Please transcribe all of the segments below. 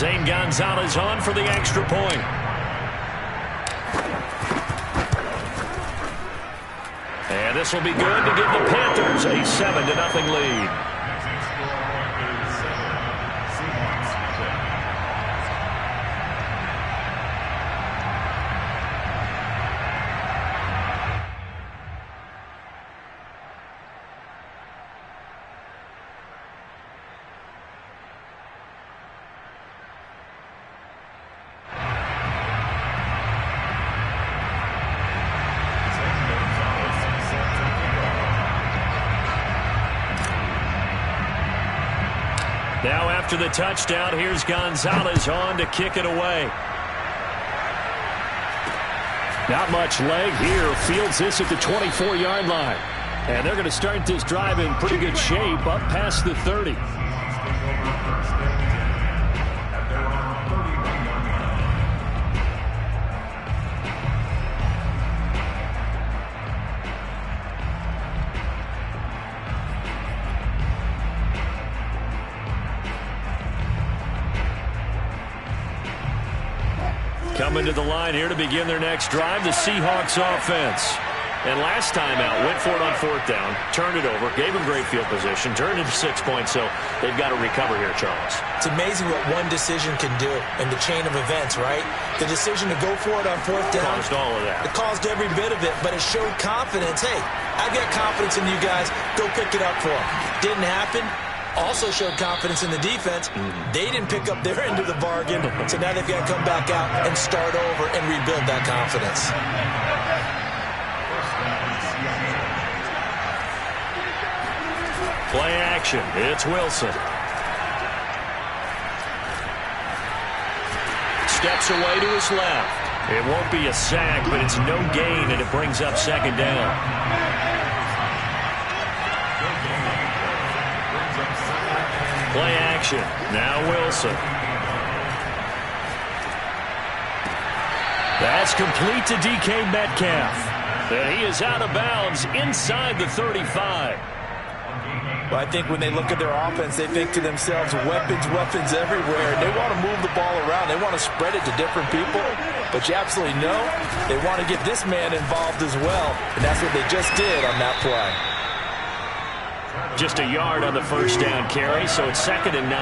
Zane Gonzalez on for the extra point. And this will be good to give the Panthers a 7-0 lead. Now after the touchdown, here's Gonzalez on to kick it away. Not much leg here. Fields this at the 24-yard line. And they're going to start this drive in pretty good shape up past the 30. Coming to the line here to begin their next drive, the Seahawks offense. And last time out, went for it on 4th down, turned it over, gave them great field position, turned it to 6 points, so they've got to recover here, Charles. It's amazing what one decision can do in the chain of events, right? The decision to go for it on 4th down. Caused all of that. It caused every bit of it, but it showed confidence. Hey, I've got confidence in you guys. Go pick it up for them. Didn't happen. Also showed confidence in the defense. They didn't pick up their end of the bargain, so now they've got to come back out and start over and rebuild that confidence. Play action. It's Wilson. Steps away to his left. It won't be a sack, but it's no gain, and it brings up 2nd down. Play action. Now Wilson. That's complete to DK Metcalf. And he is out of bounds inside the 35. Well, I think when they look at their offense, they think to themselves, weapons, weapons everywhere. They want to move the ball around. They want to spread it to different people. But you absolutely know they want to get this man involved as well. And that's what they just did on that play. Just a yard on the 1st down carry, so it's 2nd and 9.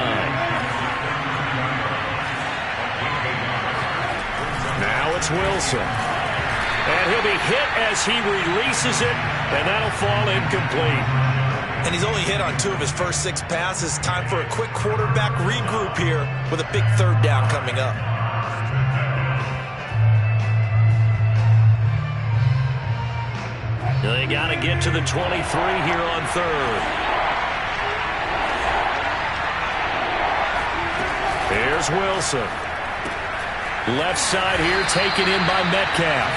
Now it's Wilson. And he'll be hit as he releases it, and that'll fall incomplete. And he's only hit on 2 of his first 6 passes. Time for a quick quarterback regroup here with a big 3rd down coming up. They got to get to the 23 here on 3rd. Here's Wilson. Left side here taken in by Metcalf.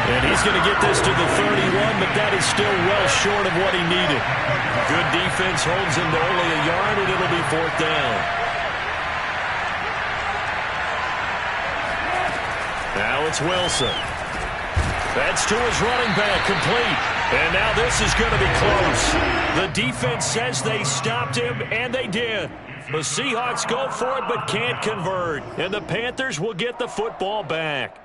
And he's going to get this to the 31, but that is still well short of what he needed. Good defense holds him to only a yard, and it'll be 4th down. Now it's Wilson. That's to his running back, complete. And now this is going to be close. The defense says they stopped him, and they did. The Seahawks go for it but can't convert. And the Panthers will get the football back.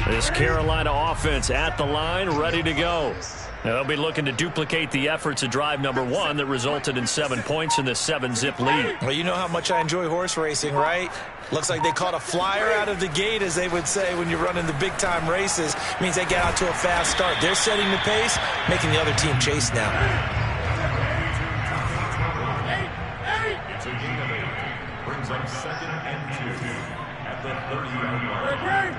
This Carolina offense at the line, ready to go. They'll be looking to duplicate the efforts of drive number 1 that resulted in 7 points in this 7-zip lead. Well, you know how much I enjoy horse racing, right? Looks like they caught a flyer out of the gate, as they would say when you're running the big-time races. Means they get out to a fast start. They're setting the pace, making the other team chase now. Brings up 2nd and 2 at the 30-yard line.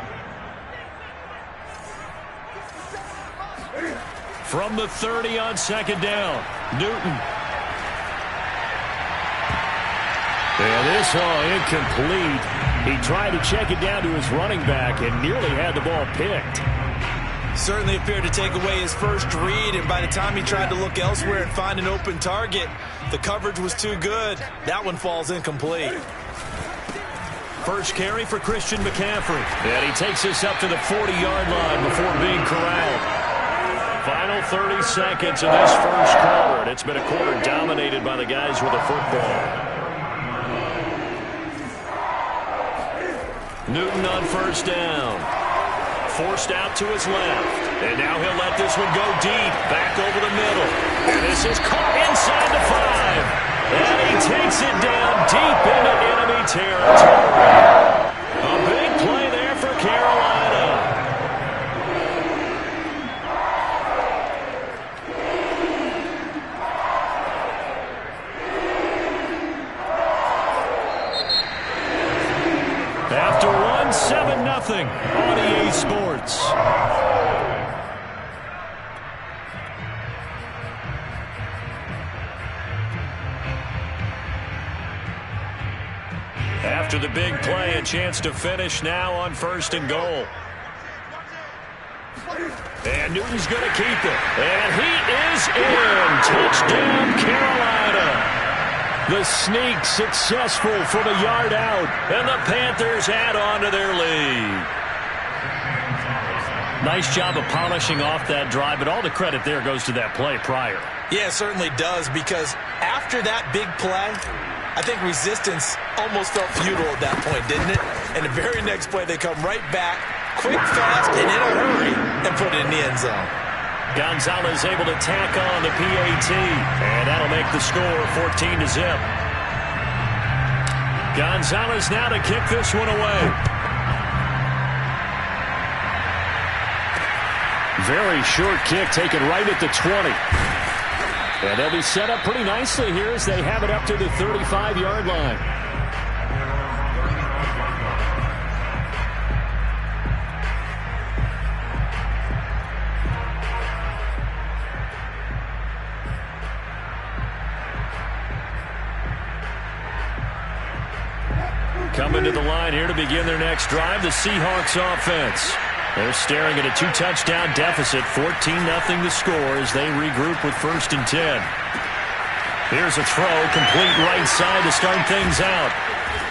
From the 30 on 2nd down, Newton. And this incomplete. He tried to check it down to his running back and nearly had the ball picked. Certainly appeared to take away his first read, and by the time he tried to look elsewhere and find an open target, the coverage was too good. That one falls incomplete. First carry for Christian McCaffrey. And he takes us up to the 40-yard line before being corralled. Final 30 seconds in this first quarter, and it's been a quarter dominated by the guys with the football. Newton on first down. Forced out to his left. And now he'll let this one go deep. Back over the middle. And this is caught inside the 5. And he takes it down deep into enemy territory. A big play there for Carolina. After one, 7-0 on EA Sports. After the big play, a chance to finish now on 1st and goal. And Newton's going to keep it. And he is in. Touchdown, Carolina. The sneak successful from a yard out. And the Panthers add on to their lead. Nice job of polishing off that drive, but all the credit there goes to that play prior. Yeah, it certainly does, because after that big play, I think resistance almost felt futile at that point, didn't it? And the very next play, they come right back, quick, fast, and in a hurry, and put it in the end zone. Gonzalez able to tack on the PAT, and that'll make the score 14-0. Gonzalez now to kick this one away. Very short kick taken right at the 20. And they'll be set up pretty nicely here as they have it up to the 35-yard line. Coming to the line here to begin their next drive, the Seahawks offense. They're staring at a 2-touchdown deficit, 14-0 the score as they regroup with 1st and 10. Here's a throw, complete right side to start things out.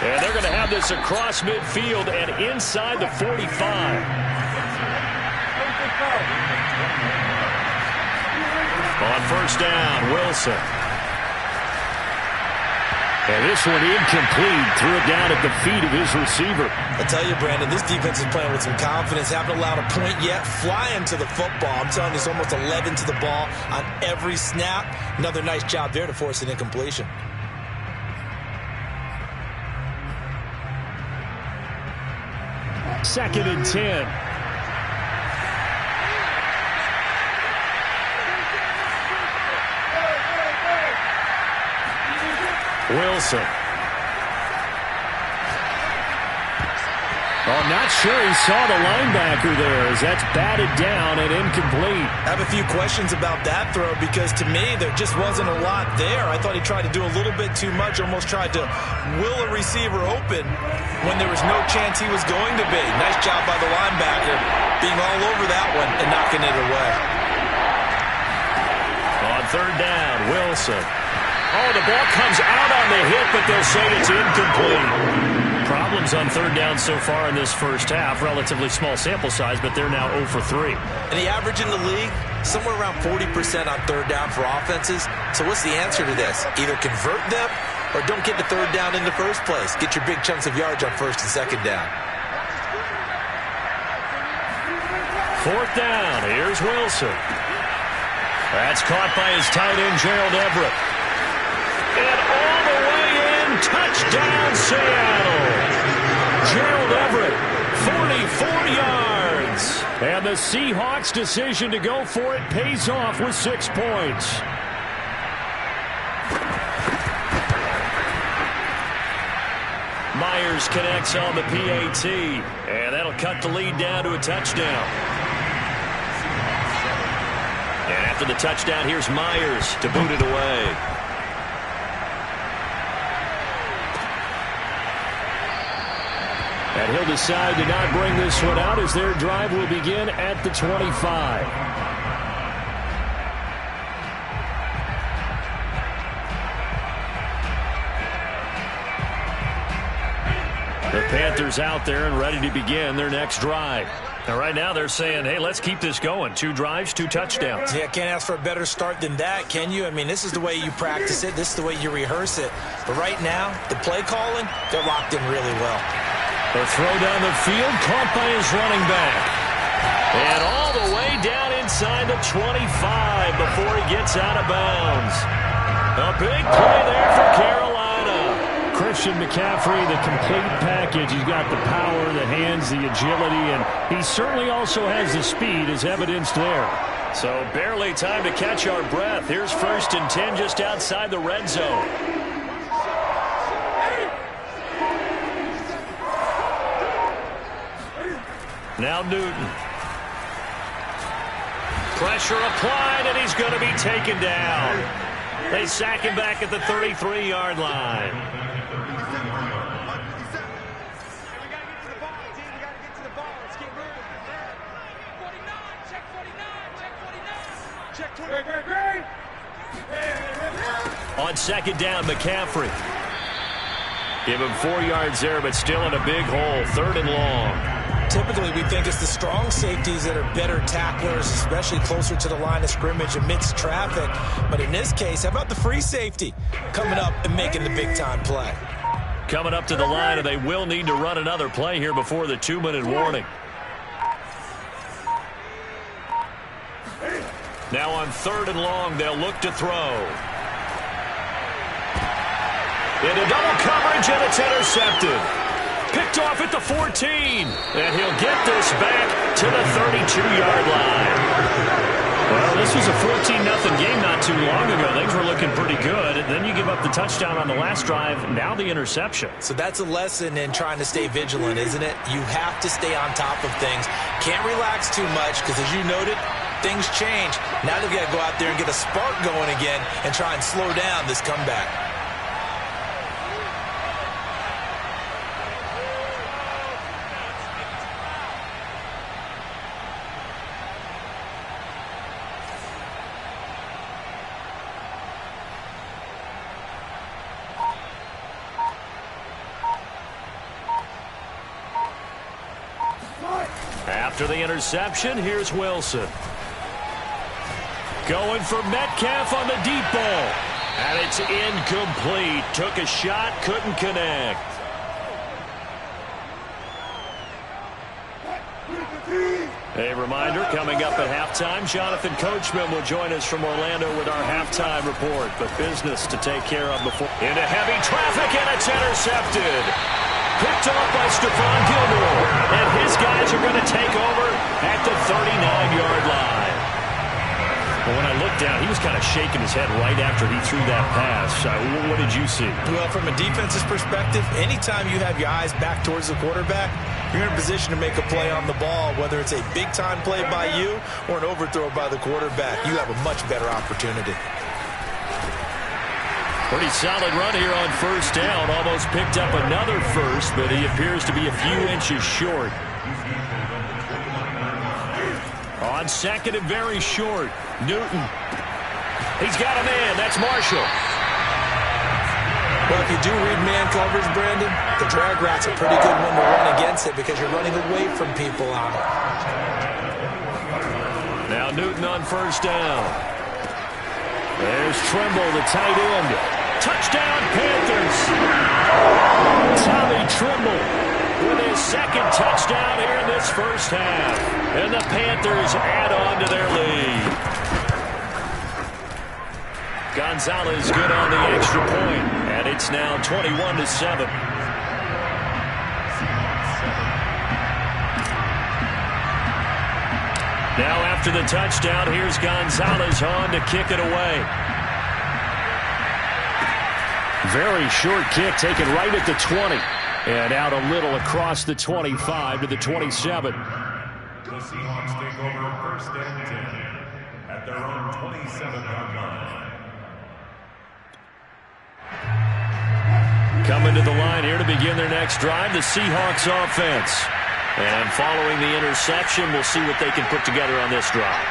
And they're going to have this across midfield and inside the 45. On 1st down, Wilson. And this one incomplete. Threw it down at the feet of his receiver. I tell you, Brandon, this defense is playing with some confidence. Haven't allowed a point yet. Flying to the football. I'm telling you, it's almost 11 to the ball on every snap. Another nice job there to force an incompletion. Second and 10. Wilson. Oh, not sure he saw the linebacker there as that's batted down and incomplete. I have a few questions about that throw because to me there just wasn't a lot there. I thought he tried to do a little bit too much, almost tried to will a receiver open when there was no chance he was going to be. Nice job by the linebacker being all over that one and knocking it away. On 3rd down, Wilson. Oh, the ball comes out on the hit, but they'll say it's incomplete. Problems on 3rd down so far in this first half. Relatively small sample size, but they're now 0 for 3. And the average in the league, somewhere around 40% on 3rd down for offenses. So what's the answer to this? Either convert them or don't get the 3rd down in the first place. Get your big chunks of yards on 1st and 2nd down. 4th down. Here's Wilson. That's caught by his tight end, Gerald Everett. And all the way in, touchdown Seattle. Gerald Everett, 44 yards. And the Seahawks' decision to go for it pays off with 6 points. Myers connects on the PAT, and that'll cut the lead down to a touchdown. And after the touchdown, here's Myers to boot it away. And he'll decide to not bring this one out as their drive will begin at the 25. The Panthers out there and ready to begin their next drive. And right now they're saying, hey, let's keep this going. 2 drives, 2 touchdowns. Yeah, can't ask for a better start than that, can you? I mean, this is the way you practice it. This is the way you rehearse it. But right now, the play calling, they're locked in really well. The throw down the field, caught by his running back. And all the way down inside the 25 before he gets out of bounds. A big play there for Carolina. Christian McCaffrey, the complete package. He's got the power, the hands, the agility, and he certainly also has the speed as evidenced there. So barely time to catch our breath. Here's 1st and 10 just outside the red zone. Now Newton. Pressure applied, and he's going to be taken down. They sack him back at the 33-yard line. On 2nd down, McCaffrey. Give him 4 yards there, but still in a big hole. 3rd and long. Typically, we think it's the strong safeties that are better tacklers, especially closer to the line of scrimmage amidst traffic. But in this case, how about the free safety coming up and making the big-time play? Coming up to the line, and they will need to run another play here before the 2-minute warning. Now on 3rd and long, they'll look to throw. Into double coverage, and it's intercepted. Picked off at the 14. And he'll get this back to the 32-yard line. Well, this was a 14-0 game not too long ago. Things were looking pretty good. And then you give up the touchdown on the last drive. Now the interception. So that's a lesson in trying to stay vigilant, isn't it? You have to stay on top of things. Can't relax too much because, as you noted, things change. Now they've got to go out there and get a spark going again and try and slow down this comeback. After the interception, here's Wilson. Going for Metcalf on the deep ball. And it's incomplete. Took a shot, couldn't connect. A reminder, coming up at halftime, Jonathan Coachman will join us from Orlando with our halftime report. But business to take care of before. Into heavy traffic, and it's intercepted. Picked off by Stephon Gilmore. And his guys are going to take over at the 39-yard line. Well, when I looked down, he was kind of shaking his head right after he threw that pass. What did you see? Well, from a defense's perspective, anytime you have your eyes back towards the quarterback, you're in a position to make a play on the ball, whether it's a big-time play by you or an overthrow by the quarterback. You have a much better opportunity. Pretty solid run here on 1st down. Almost picked up another first, but he appears to be a few inches short. On 2nd and very short, Newton. He's got a man. That's Marshall. Well, if you do read man coverage, Brandon, the drag route's a pretty good one to run against it because you're running away from people on it. Now Newton on 1st down. There's Trimble, the tight end. Touchdown, Panthers. Tommy Trimble with his 2nd touchdown here in this 1st half. And the Panthers add on to their lead. Gonzalez good on the extra point. And it's now 21-7. Now after the touchdown, here's Gonzalez on to kick it away. Very short kick taken right at the 20. And out a little across the 25 to the 27. The Seahawks take over 1st and 10 at their own 27-yard line. Coming to the line here to begin their next drive, the Seahawks offense. And following the interception, we'll see what they can put together on this drive.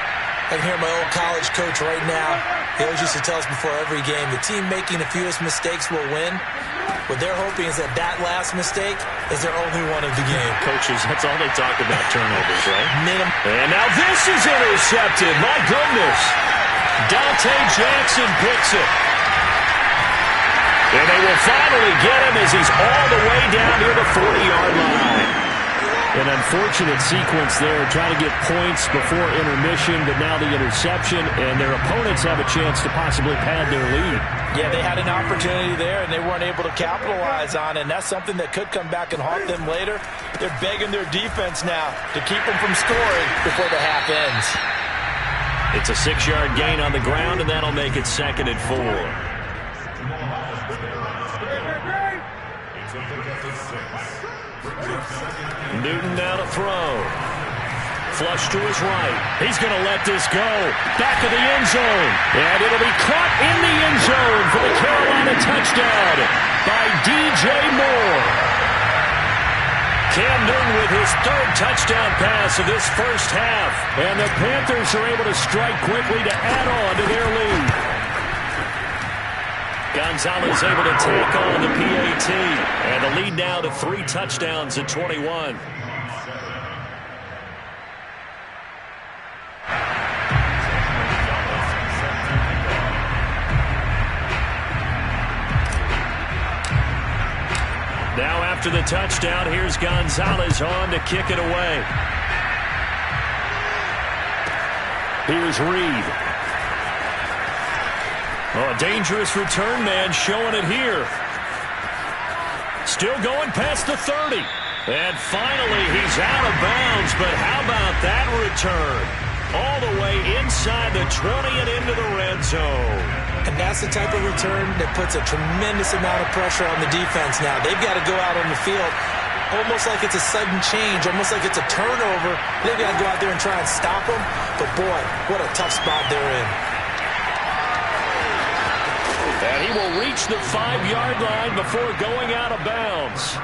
I can hear my old college coach right now. He always used to tell us before every game, the team making the fewest mistakes will win. What they're hoping is that that last mistake is their only one of the game. Coaches, that's all they talk about, turnovers, right? Minimum. And now this is intercepted. My goodness. Dante Jackson picks it. And they will finally get him as he's all the way down near the 40-yard line. An unfortunate sequence there, trying to get points before intermission, but now the interception, and their opponents have a chance to possibly pad their lead. Yeah, they had an opportunity there, and they weren't able to capitalize on it, and that's something that could come back and haunt them later. They're begging their defense now to keep them from scoring before the half ends. It's a 6-yard gain on the ground, and that'll make it 2nd and 4. Newton now to throw. Flush to his right. He's going to let this go. Back of the end zone. And it'll be caught in the end zone for the Carolina touchdown by DJ Moore. Cam Newton with his 3rd touchdown pass of this first half. And the Panthers are able to strike quickly to add on to their lead. Gonzalez able to take on the PAT. And the lead now to 3 touchdowns at 21. Now after the touchdown, here's Gonzalez on to kick it away. Here's Reed. Oh, a dangerous return man showing it here. Still going past the 30. And finally, he's out of bounds. But how about that return? All the way inside the 20 and into the red zone. And that's the type of return that puts a tremendous amount of pressure on the defense now. They've got to go out on the field almost like it's a sudden change, almost like it's a turnover. They've got to go out there and try and stop them. But, boy, what a tough spot they're in. And he will reach the 5-yard line before going out of bounds.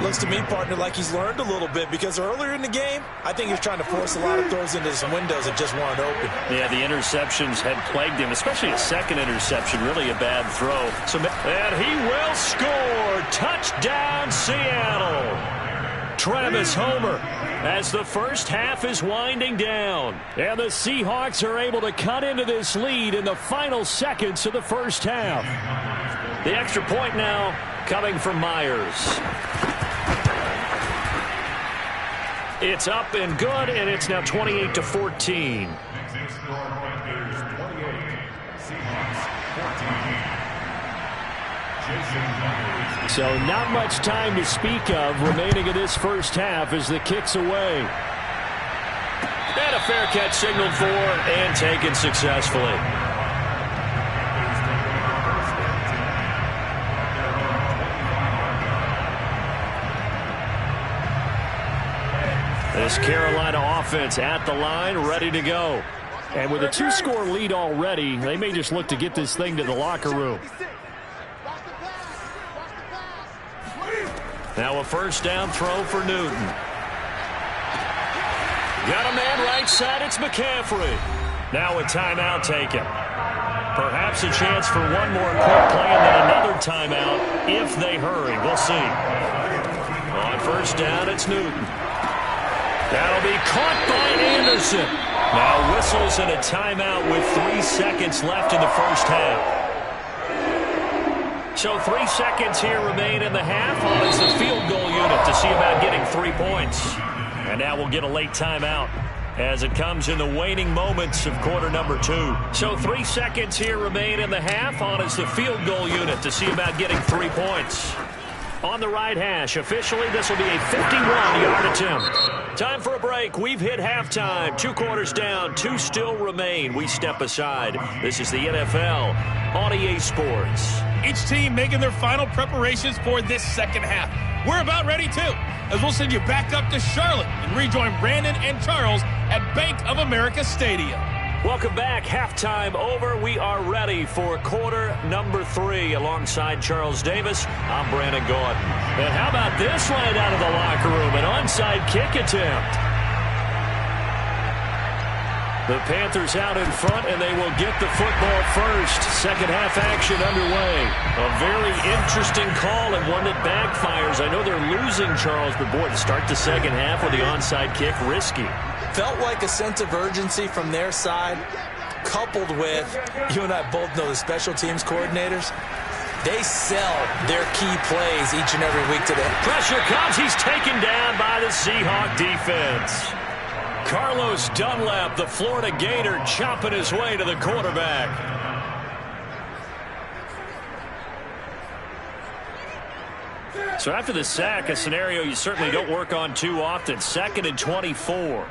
Looks to me, partner, like he's learned a little bit, because earlier in the game, I think he was trying to force a lot of throws into some windows that just weren't open. Yeah, the interceptions had plagued him, especially a second interception, really a bad throw. And he will score. Touchdown, Seattle. Travis Homer as the first half is winding down. And the Seahawks are able to cut into this lead in the final seconds of the first half. The extra point now coming from Myers. It's up and good, and it's now 28-14. So not much time to speak of remaining in this first half as the kick's away. And a fair catch signaled for and taken successfully. This Carolina offense at the line, ready to go. And with a 2-score lead already, they may just look to get this thing to the locker room. Now a first down throw for Newton. Got a man right side, it's McCaffrey. Now a timeout taken. Perhaps a chance for one more quick play and then another timeout if they hurry. We'll see. On first down, it's Newton. That'll be caught by Anderson. Now whistles and a timeout with 3 seconds left in the first half. So 3 seconds here remain in the half on as the field goal unit to see about getting 3 points. And now we'll get a late timeout as it comes in the waning moments of quarter number 2. So 3 seconds here remain in the half on as the field goal unit to see about getting 3 points. On the right hash, officially this will be a 51-yard attempt. Time for a break. We've hit halftime. 2 quarters down, 2 still remain. We step aside. This is the NFL on EA Sports. Each team making their final preparations for this second half. We're about ready too, as we'll send you back up to Charlotte and rejoin Brandon and Charles at Bank of America Stadium. Welcome back. Halftime over. We are ready for quarter number 3. Alongside Charles Davis, I'm Brandon Gordon. And how about this right out of the locker room? An onside kick attempt. The Panthers out in front, and they will get the football first. Second half action underway. A very interesting call and one that backfires. I know they're losing, Charles, but boy, to start the second half with the onside kick, risky. Felt like a sense of urgency from their side, coupled with, you and I both know the special teams coordinators, they sell their key plays each and every week to them. Pressure comes. He's taken down by the Seahawk defense. Carlos Dunlap, the Florida Gator, chopping his way to the quarterback. So after the sack, a scenario you certainly don't work on too often. 2nd and 24.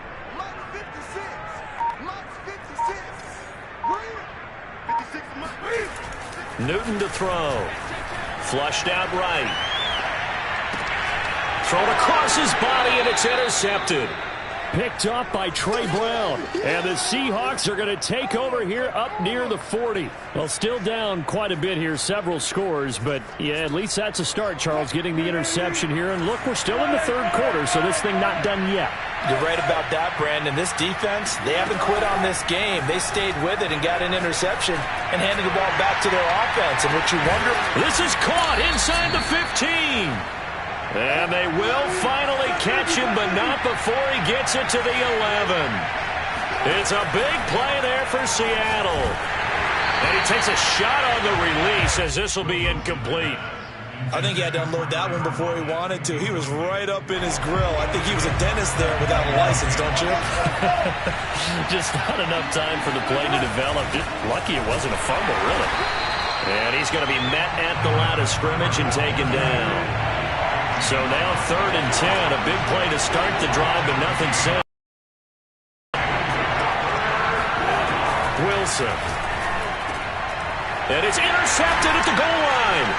Newton to throw. Flushed out right. Thrown across his body, and it's intercepted. Picked up by Trey Brown. And the Seahawks are going to take over here up near the 40. Well, still down quite a bit here, several scores. But, yeah, at least that's a start, Charles, getting the interception here. And, look, we're still in the third quarter, so this thing not done yet. You're right about that, Brandon. This defense, they haven't quit on this game. They stayed with it and got an interception and handed the ball back to their offense. And what you wonder... This is caught inside the 15. And they will finally catch him, but not before he gets it to the 11. It's a big play there for Seattle. And he takes a shot on the release as this will be incomplete. I think he had to unload that one before he wanted to. He was right up in his grill. I think he was a dentist there without a license, don't you? Just not enough time for the play to develop. Just lucky it wasn't a fumble, really. And he's going to be met at the line of scrimmage and taken down. So now 3rd and 10, a big play to start the drive, but nothing set. Wilson. And it's intercepted at the goal line.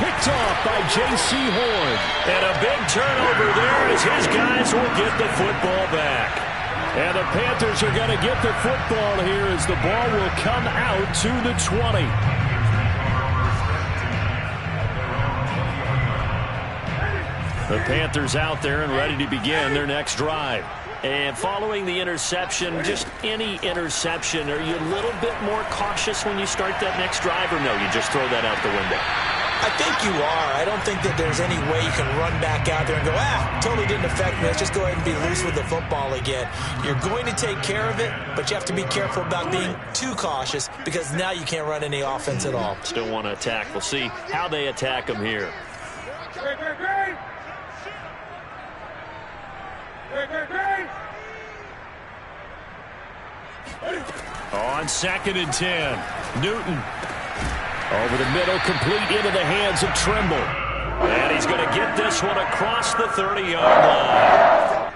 Picked off by J.C. Horn. And a big turnover there as his guys will get the football back. And the Panthers are going to get the football here as the ball will come out to the 20. The Panthers out there and ready to begin their next drive. And following the interception, just any interception, are you a little bit more cautious when you start that next drive, or no, you just throw that out the window? I think you are. I don't think that there's any way you can run back out there and go, totally didn't affect me. Let's just go ahead and be loose with the football again. You're going to take care of it, but you have to be careful about being too cautious because now you can't run any offense at all. Still want to attack. We'll see how they attack them here. On 2nd and 10, Newton. Over the middle, complete into the hands of Trimble. And he's going to get this one across the 30-yard line.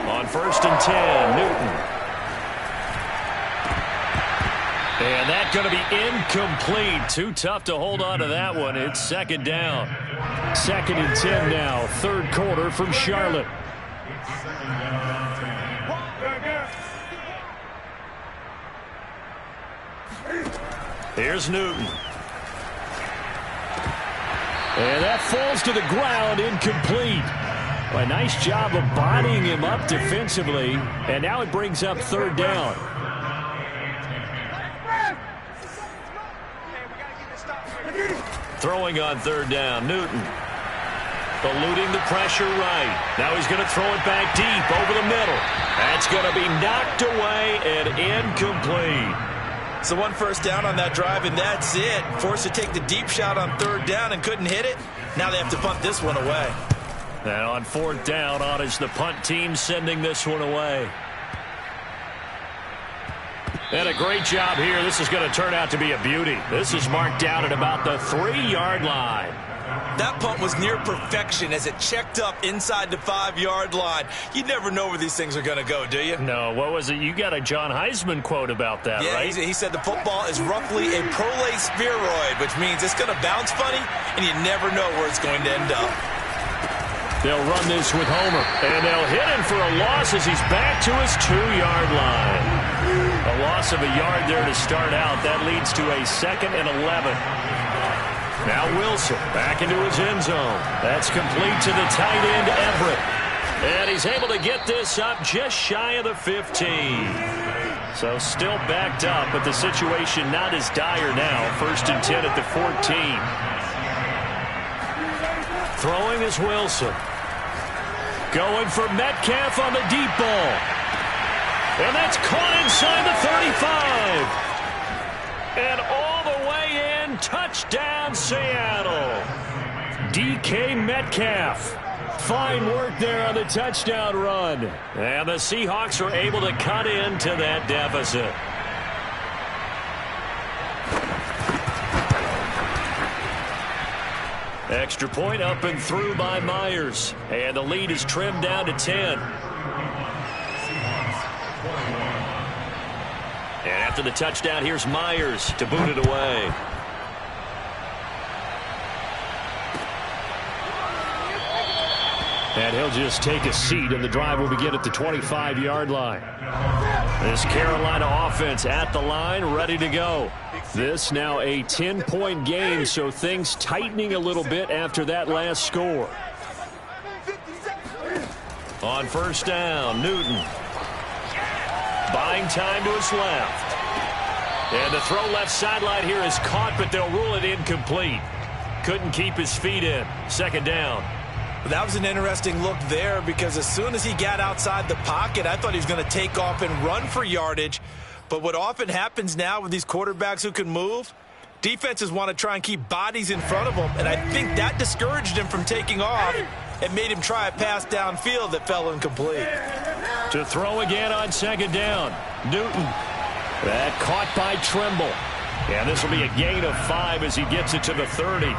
On 1st and 10, Newton. And that's going to be incomplete. Too tough to hold on to that one. It's 2nd down. 2nd and 10 now. 3rd quarter from Charlotte. Here's Newton. And that falls to the ground, incomplete. A nice job of bodying him up defensively. And now it brings up 3rd down. Throwing on 3rd down, Newton. Eluding the pressure right. Now he's going to throw it back deep over the middle. That's going to be knocked away and incomplete. So 1 first down on that drive, and that's it. Forced to take the deep shot on 3rd down and couldn't hit it. Now they have to punt this one away. And on 4th down, on is the punt team sending this one away. And a great job here. This is going to turn out to be a beauty. This is marked down at about the 3-yard line. That punt was near perfection as it checked up inside the 5-yard line. You never know where these things are going to go, do you? No, what was it? You got a John Heisman quote about that, right? Yeah, he said the football is roughly a prolate spheroid, which means it's going to bounce funny, and you never know where it's going to end up. They'll run this with Homer. And they'll hit him for a loss as he's back to his 2-yard line. A loss of a yard there to start out. That leads to a 2nd and 11. Now Wilson back into his end zone. That's complete to the tight end, Everett. And he's able to get this up just shy of the 15. So still backed up, but the situation not as dire now. 1st and 10 at the 14. Throwing is Wilson. Going for Metcalf on the deep ball. And that's caught inside the 35. And all the way in, touchdown Seattle. DK Metcalf. Fine work there on the touchdown run. And the Seahawks are able to cut into that deficit. Extra point up and through by Myers. And the lead is trimmed down to 10. And after the touchdown, here's Myers to boot it away. And he'll just take a seat, and the drive will begin at the 25-yard line. This Carolina offense at the line, ready to go. This now a 10-point game, so things tightening a little bit after that last score. On 1st down, Newton. Buying time to his left. And the throw left sideline here is caught, but they'll rule it incomplete. Couldn't keep his feet in. 2nd down. That was an interesting look there because as soon as he got outside the pocket, I thought he was going to take off and run for yardage. But what often happens now with these quarterbacks who can move, defenses want to try and keep bodies in front of them, and I think that discouraged him from taking off and made him try a pass downfield that fell incomplete. To throw again on 2nd down, Newton. That caught by Trimble. And this will be a gain of 5 as he gets it to the 30.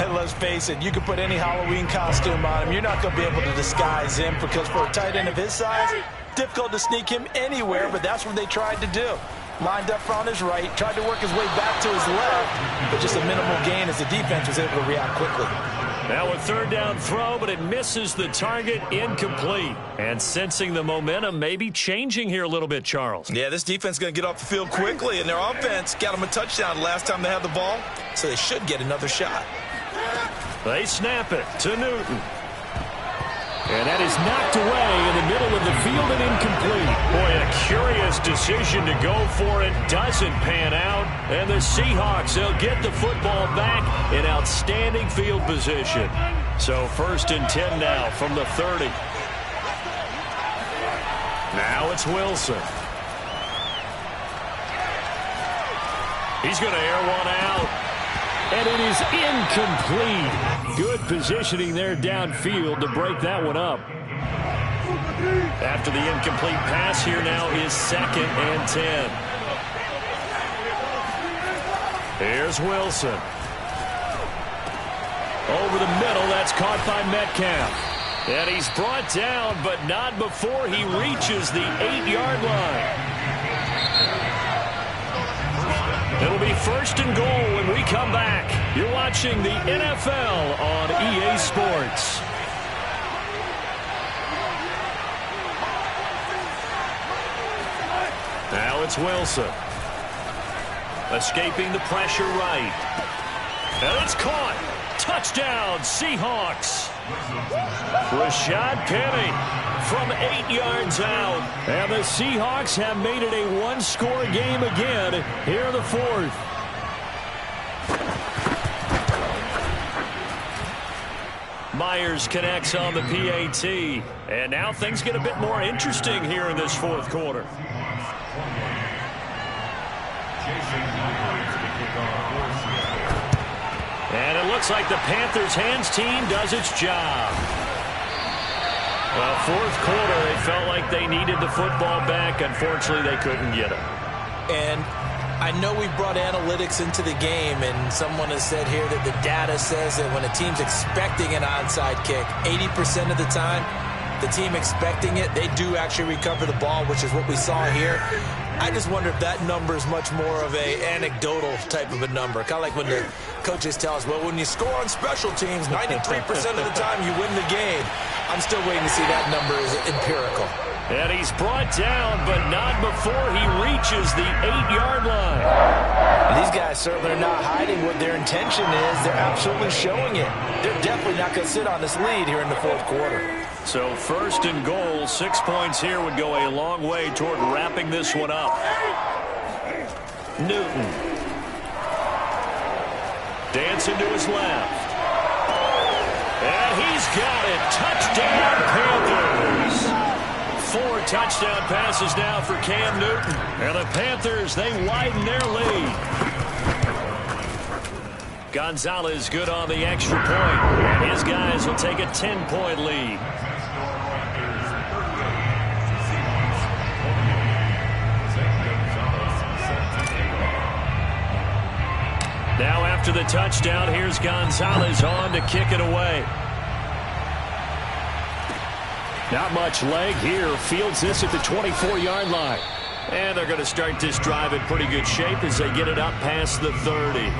And let's face it, you can put any Halloween costume on him. You're not going to be able to disguise him because for a tight end of his size, difficult to sneak him anywhere, but that's what they tried to do. Lined up on his right, tried to work his way back to his left, but just a minimal gain as the defense was able to react quickly. Now a 3rd down throw, but it misses the target, incomplete. And sensing the momentum maybe changing here a little bit, Charles. Yeah, this defense is going to get off the field quickly, and their offense got them a touchdown the last time they had the ball, so they should get another shot. They snap it to Newton. And that is knocked away in the middle of the field and incomplete. Boy, a curious decision to go for it. Doesn't pan out. And the Seahawks, they'll get the football back in outstanding field position. So 1st and 10 now from the 30. Now it's Wilson. He's going to air one out. And it is incomplete. Good positioning there downfield to break that one up. After the incomplete pass, here now is 2nd and 10. Here's Wilson. Over the middle, that's caught by Metcalf. And he's brought down, but not before he reaches the 8-yard line. It'll be 1st and goal when we come back. You're watching the NFL on EA Sports. Now it's Wilson. Escaping the pressure right. And it's caught. Touchdown, Seahawks. Rashad Penny from 8 yards out. And the Seahawks have made it a one-score game again here in the 4th. Myers connects on the PAT. And now things get a bit more interesting here in this 4th quarter. And it looks like the Panthers' hands team does its job. Well, 4th quarter, it felt like they needed the football back. Unfortunately, they couldn't get it. And I know we brought analytics into the game, and someone has said here that the data says that when a team's expecting an onside kick, 80% of the time, the team expecting it, they do actually recover the ball, which is what we saw here. I just wonder if that number is much more of a anecdotal type of a number. Kind of like when the coaches tell us, well, when you score on special teams, 93% of the time you win the game. I'm still waiting to see that number is empirical. And he's brought down, but not before he reaches the 8-yard line. And these guys certainly are not hiding what their intention is. They're absolutely showing it. They're definitely not going to sit on this lead here in the fourth quarter. So 1st and goal, 6 points here would go a long way toward wrapping this one up. Newton. Dancing to his left. And he's got it. Touchdown, Panthers. 4 touchdown passes now for Cam Newton. And the Panthers, they widen their lead. Gonzalez good on the extra point. And his guys will take a 10-point lead. Now after the touchdown, here's Gonzalez on to kick it away. Not much leg here. Fields this at the 24-yard line. And they're going to start this drive in pretty good shape as they get it up past the 30.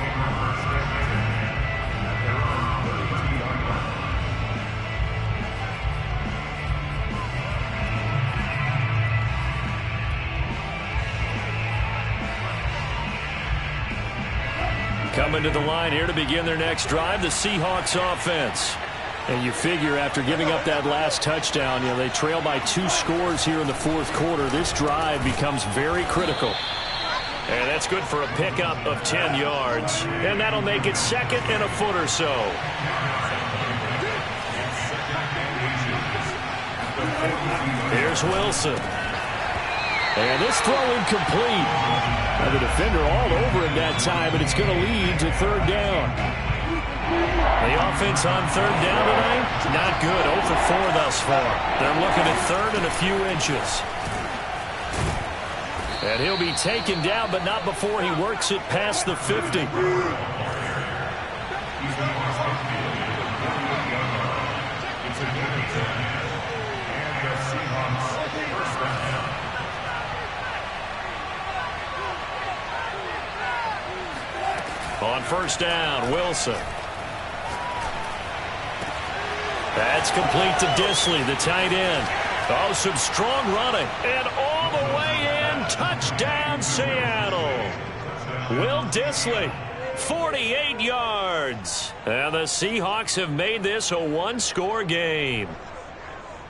Coming to the line here to begin their next drive, the Seahawks offense. And you figure after giving up that last touchdown, they trail by 2 scores here in the fourth quarter. This drive becomes very critical. And that's good for a pickup of 10 yards. And that'll make it 2nd and a foot or so. Here's Wilson. And this throw incomplete. And the defender all over him that time, but it's going to lead to 3rd down. The offense on 3rd down tonight, not good. 0 for 4 thus far. They're looking at 3rd and a few inches. And he'll be taken down, but not before he works it past the 50. On 1st down, Wilson. That's complete to Disley, the tight end. Oh, some strong running. And all the way in, touchdown Seattle. Will Disley, 48 yards. And the Seahawks have made this a 1-score game.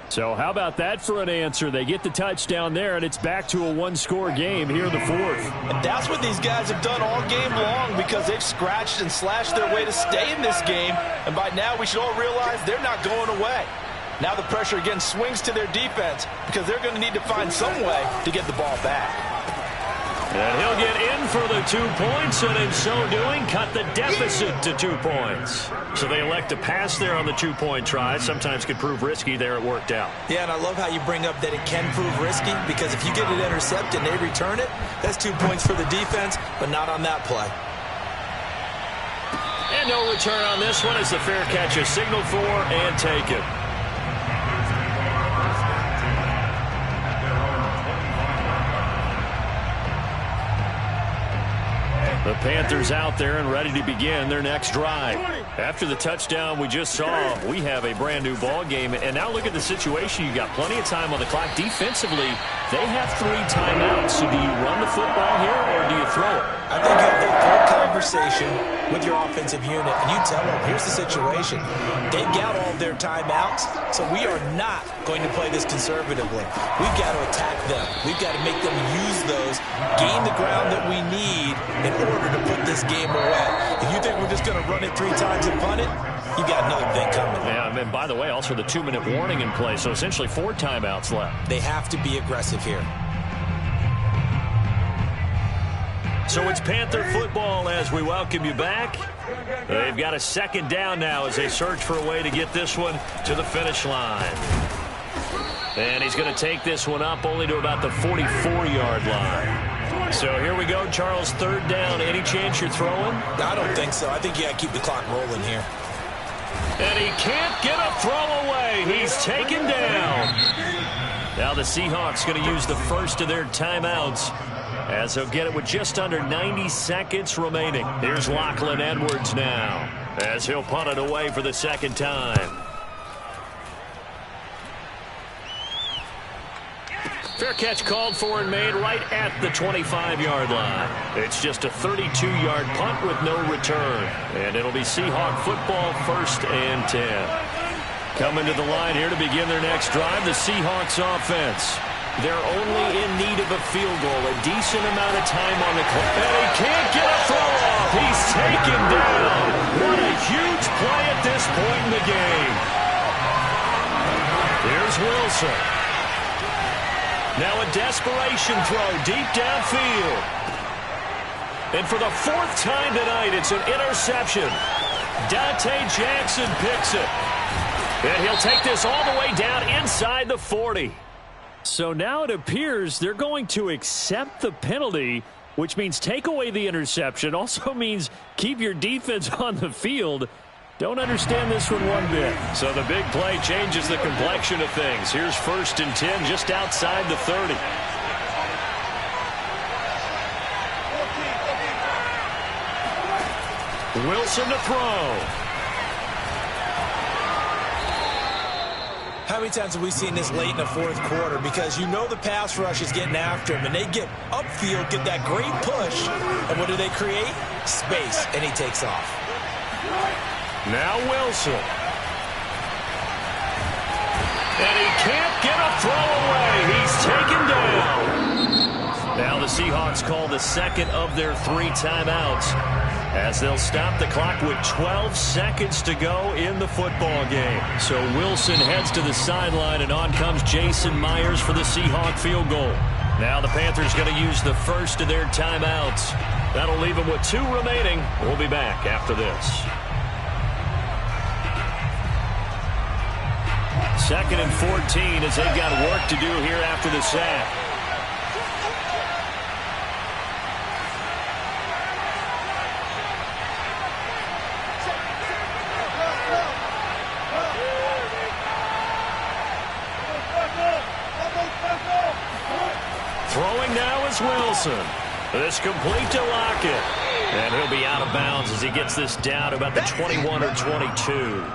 So how about that for an answer? They get the touchdown there, and it's back to a 1-score game here in the fourth. And that's what these guys have done all game long because they've scratched and slashed their way to stay in this game. And by now we should all realize they're not going away. Now the pressure again swings to their defense because they're going to need to find some way to get the ball back. And he'll get in for the 2 points, and in so doing, cut the deficit to 2 points. So they elect to pass there on the 2-point try. Sometimes could prove risky there. It worked out. Yeah, and I love how you bring up that it can prove risky because if you get it intercepted and they return it, that's 2 points for the defense, but not on that play. And no return on this one as the fair catch is signaled for and taken. The Panthers out there and ready to begin their next drive. After the touchdown we just saw, we have a brand new ball game. And now look at the situation. You got plenty of time on the clock. Defensively, they have 3 timeouts. So do you run the football here or do you throw it? I think you have that full conversation with your offensive unit, and you tell them, here's the situation. They've got all their timeouts, so we are not going to play this conservatively. We've got to attack them. We've got to make them use those, gain the ground that we need in order to put this game away. If you think we're just going to run it 3 times and punt it, you got another thing coming. Yeah, and by the way, also the 2-minute warning in play, so essentially 4 timeouts left. They have to be aggressive here. So it's Panther football as we welcome you back. They've got a 2nd down now as they search for a way to get this one to the finish line. And he's going to take this one up only to about the 44-yard line. So here we go, Charles, 3rd down. Any chance you're throwing? I don't think so. I think you got to keep the clock rolling here. And he can't get a throw away. He's taken down. Now the Seahawks going to use the first of their timeouts as he'll get it with just under 90 seconds remaining. Here's Lachlan Edwards now, as he'll punt it away for the second time. Fair catch called for and made right at the 25-yard line. It's just a 32-yard punt with no return. And it'll be Seahawk football, 1st and 10. Coming to the line here to begin their next drive, the Seahawks offense. They're only in need of a field goal, a decent amount of time on the clock. And he can't get a throw off. He's taken down. What a huge play at this point in the game. Here's Wilson. Now a desperation throw deep downfield. And for the 4th time tonight, it's an interception. Dante Jackson picks it. And he'll take this all the way down inside the 40. So now it appears they're going to accept the penalty, which means take away the interception. Also means keep your defense on the field. Don't understand this one bit. So the big play changes the complexion of things. Here's 1st and 10 just outside the 30. Wilson to throw. How many times have we seen this late in the 4th quarter? Because you know the pass rush is getting after him, and they get upfield, get that great push, and what do they create? Space, and he takes off. Now Wilson. And he can't get a throw away. He's taken down. Now the Seahawks call the second of their 3 timeouts, as they'll stop the clock with 12 seconds to go in the football game. So Wilson heads to the sideline, and on comes Jason Myers for the Seahawk field goal. Now the Panthers going to use the first of their timeouts. That'll leave them with 2 remaining. We'll be back after this. 2nd and 14 as they've got work to do here after the sack. Throwing now is Wilson. This complete to Lockett. And he'll be out of bounds as he gets this down to about the 21 or 22.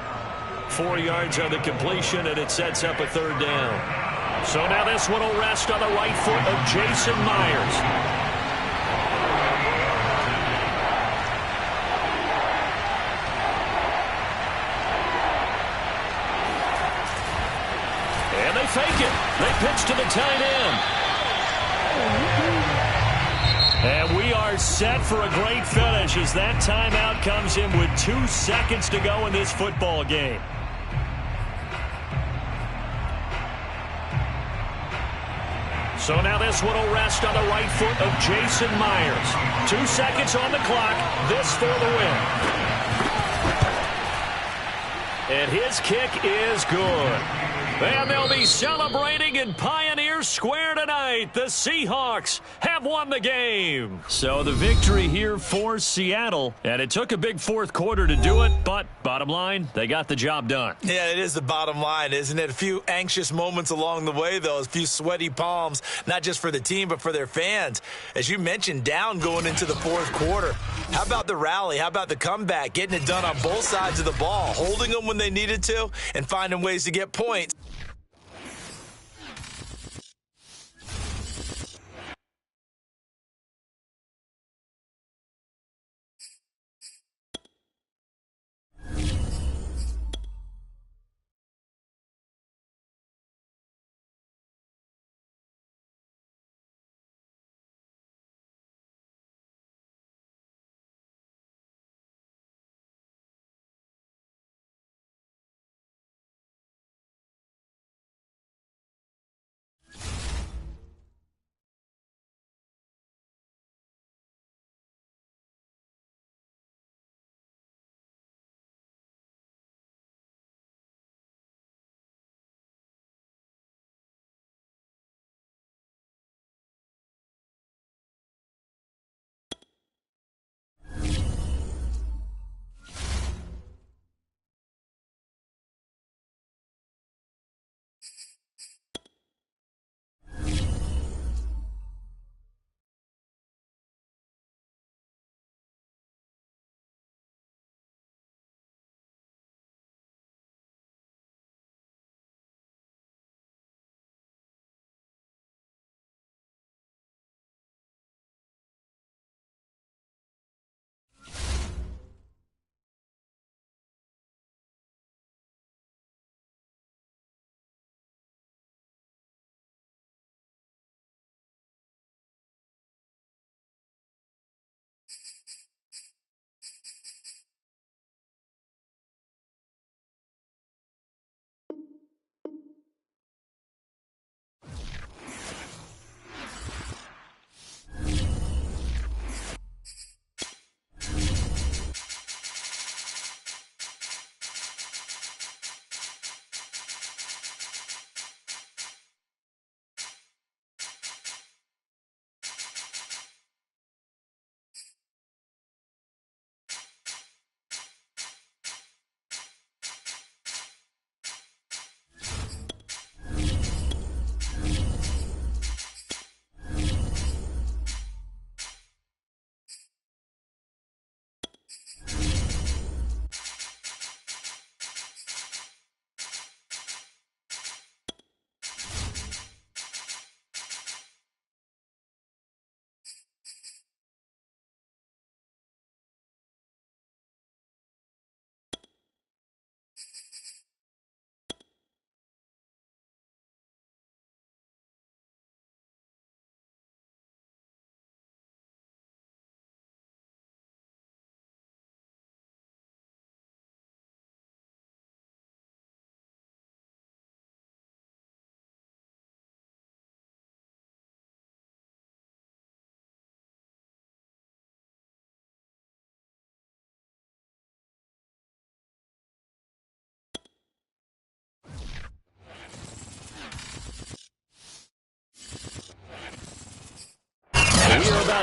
4 yards on the completion, and it sets up a 3rd down. So now this one will rest on the right foot of Jason Myers. And they fake it. They pitch to the tight end. And we are set for a great finish as that timeout comes in with 2 seconds to go in this football game. So now this one will rest on the right foot of Jason Myers. 2 seconds on the clock. This for the win. And his kick is good. And they'll be celebrating in Pioneer Square tonight. The Seahawks have won the game. So the victory here for Seattle. And it took a big 4th quarter to do it, but bottom line, they got the job done. Yeah, it is the bottom line, isn't it? A few anxious moments along the way, though. A few sweaty palms, not just for the team, but for their fans. As you mentioned, down going into the 4th quarter. How about the rally? How about the comeback? Getting it done on both sides of the ball, holding them when they needed to, and finding ways to get points.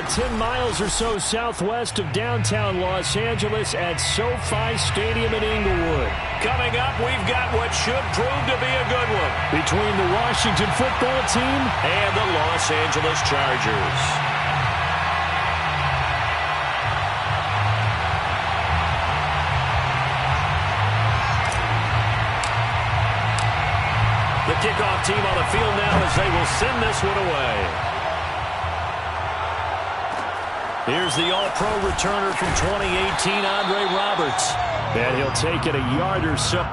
about 10 miles or so southwest of downtown Los Angeles at SoFi Stadium in Inglewood. Coming up, we've got what should prove to be a good one between the Washington football team and the Los Angeles Chargers. The kickoff team on the field now as they will send this one away. Here's the all-pro returner from 2018, Andre Roberts. And he'll take it a yard or so.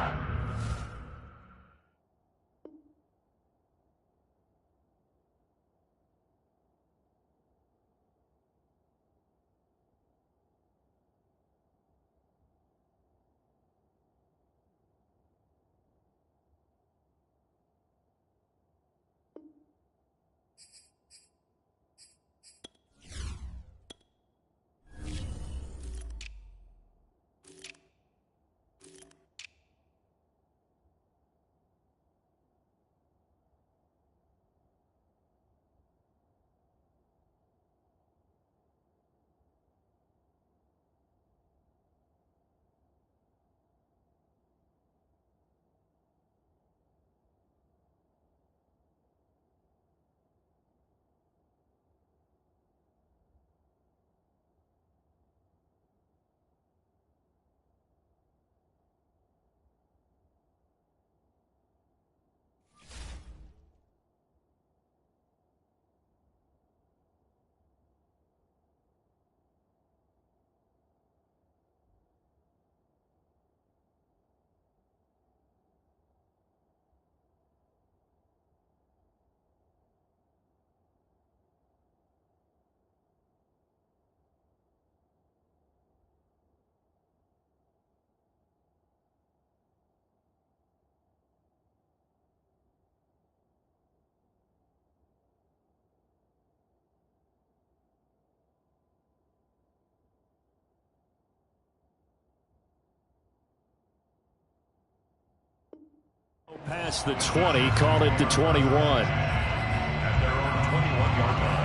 Past the 20, call it the 21. At their own 21-yard line.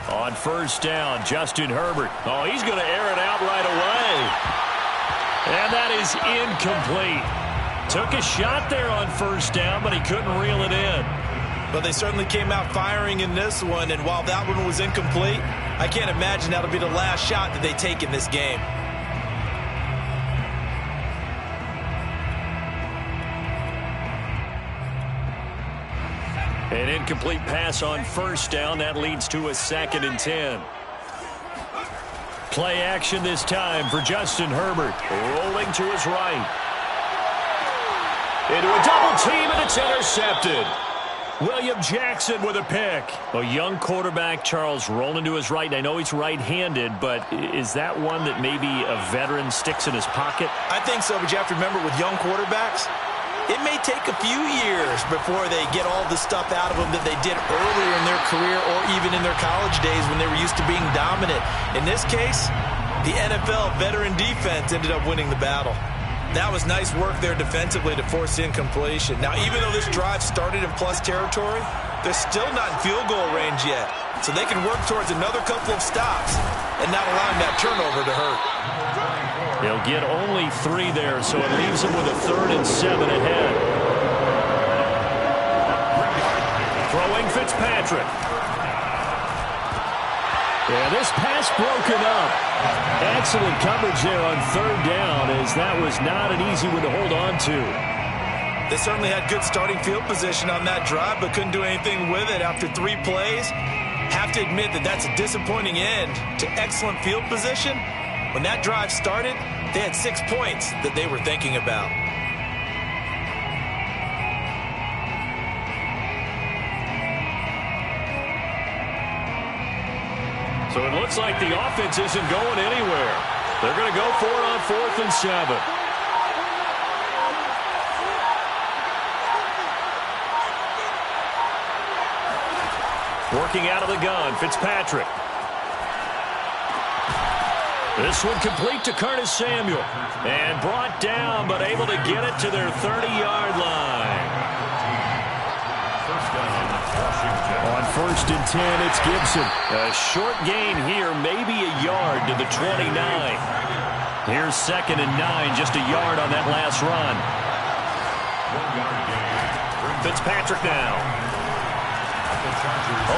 On first down, Justin Herbert. Oh, he's going to air it out right away. And that is incomplete. Took a shot there on first down, but he couldn't reel it in. But they certainly came out firing in this one, and while that one was incomplete, I can't imagine that'll be the last shot that they take in this game. An incomplete pass on first down. That leads to a 2nd and 10. Play action this time for Justin Herbert. Rolling to his right. Into a double team, and it's intercepted. William Jackson with a pick. A young quarterback, Charles, rolling to his right. I know he's right-handed, but is that one that maybe a veteran sticks in his pocket? I think so, but you have to remember with young quarterbacks, it may take a few years before they get all the stuff out of them that they did earlier in their career or even in their college days when they were used to being dominant. In this case, the NFL veteran defense ended up winning the battle. That was nice work there defensively to force incompletion. Now, even though this drive started in plus territory, they're still not in field goal range yet. So they can work towards another couple of stops and not allowing that turnover to hurt. They'll get only 3 there, so it leaves them with a 3rd and 7 ahead. Throwing Fitzpatrick. Yeah, this pass broken up. Excellent coverage there on 3rd down, as that was not an easy one to hold on to. They certainly had good starting field position on that drive, but couldn't do anything with it after 3 plays. Have to admit that that's a disappointing end to excellent field position. When that drive started, they had 6 points that they were thinking about. So it looks like the offense isn't going anywhere. They're going to go for it on 4th and 7. Working out of the gun, Fitzpatrick. This one complete to Curtis Samuel. And brought down, but able to get it to their 30-yard line. On 1st and 10, it's Gibson. A short gain here, maybe a yard to the 29. Here's 2nd and 9, just a yard on that last run. Fitzpatrick now.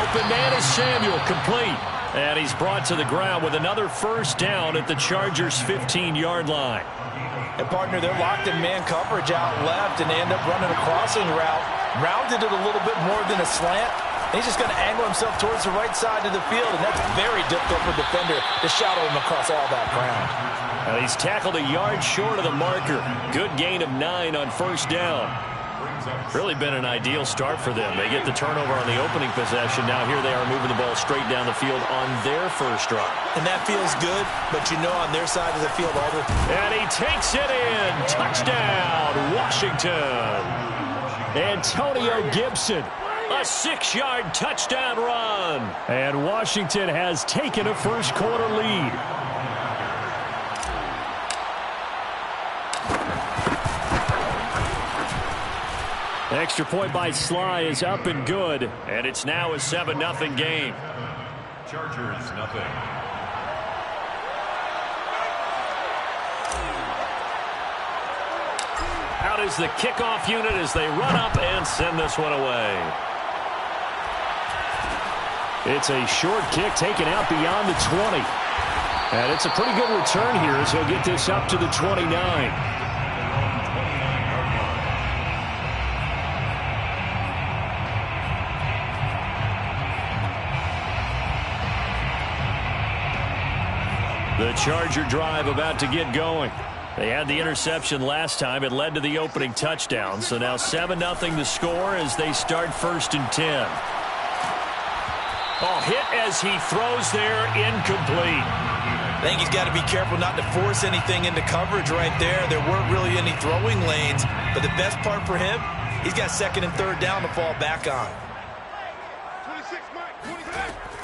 Open man is Samuel, complete. And he's brought to the ground with another 1st down at the Chargers' 15-yard line. And, partner, they're locked in man coverage out left, and they end up running a crossing route. Rounded it a little bit more than a slant. He's just going to angle himself towards the right side of the field, and that's very difficult for a defender to shadow him across all that ground. And he's tackled a yard short of the marker. Good gain of 9 on 1st down. Really been an ideal start for them. They get the turnover on the opening possession. Now here they are moving the ball straight down the field on their 1st drive. And that feels good, but you know on their side of the field, Alder. And he takes it in. Touchdown, Washington. Antonio Gibson. A 6-yard touchdown run. And Washington has taken a 1st quarter lead. Extra point by Sly is up and good. And it's now a 7-0 game. Chargers, nothing. Out is the kickoff unit as they run up and send this one away. It's a short kick taken out beyond the 20. And it's a pretty good return here as he'll get this up to the 29. The Charger drive about to get going. They had the interception last time. It led to the opening touchdown. So now 7-0 the score as they start 1st and 10. Oh, hit as he throws there, incomplete. I think he's got to be careful not to force anything into coverage right there. There weren't really any throwing lanes. But the best part for him, he's got 2nd and 3rd down to fall back on.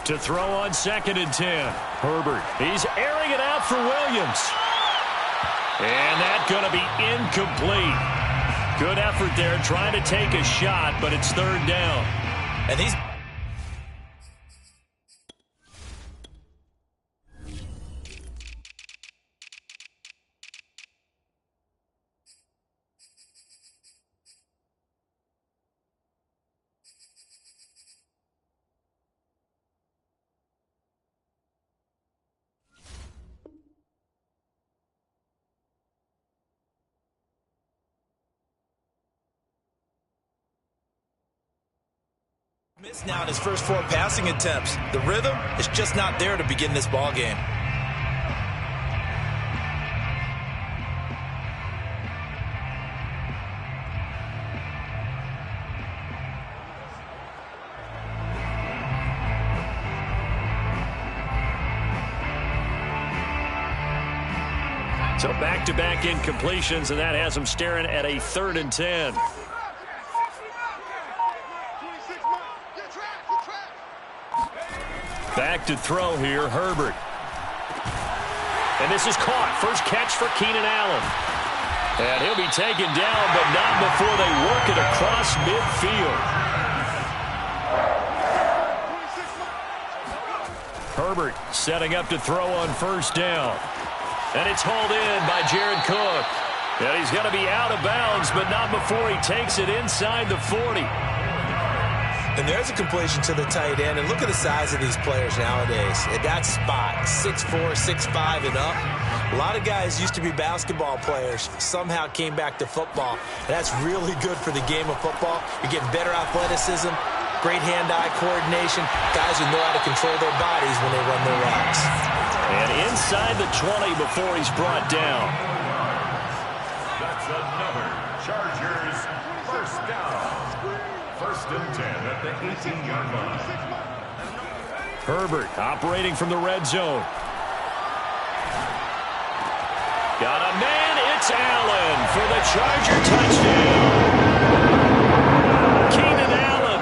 To throw on 2nd and 10. Herbert. He's airing it out for Williams. And that's going to be incomplete. Good effort there trying to take a shot, but it's 3rd down. And he's... missed now in his first 4 passing attempts. The rhythm is just not there to begin this ball game. So back-to-back incompletions, and that has them staring at a 3rd and 10. Back to throw here, Herbert. And this is caught. First catch for Keenan Allen. And he'll be taken down, but not before they work it across midfield. Herbert setting up to throw on 1st down. And it's hauled in by Jared Cook. And he's going to be out of bounds, but not before he takes it inside the 40. And there's a completion to the tight end. And look at the size of these players nowadays. At that spot, 6'4", 6'5", and up. A lot of guys used to be basketball players, somehow came back to football. And that's really good for the game of football. You're getting better athleticism, great hand-eye coordination, guys who know how to control their bodies when they run their routes. And inside the 20 before he's brought down. That's another Chargers 1st down. 1st and 10 at the 18-yard line. Herbert operating from the red zone. Got a man, it's Allen for the Charger touchdown. Keenan Allen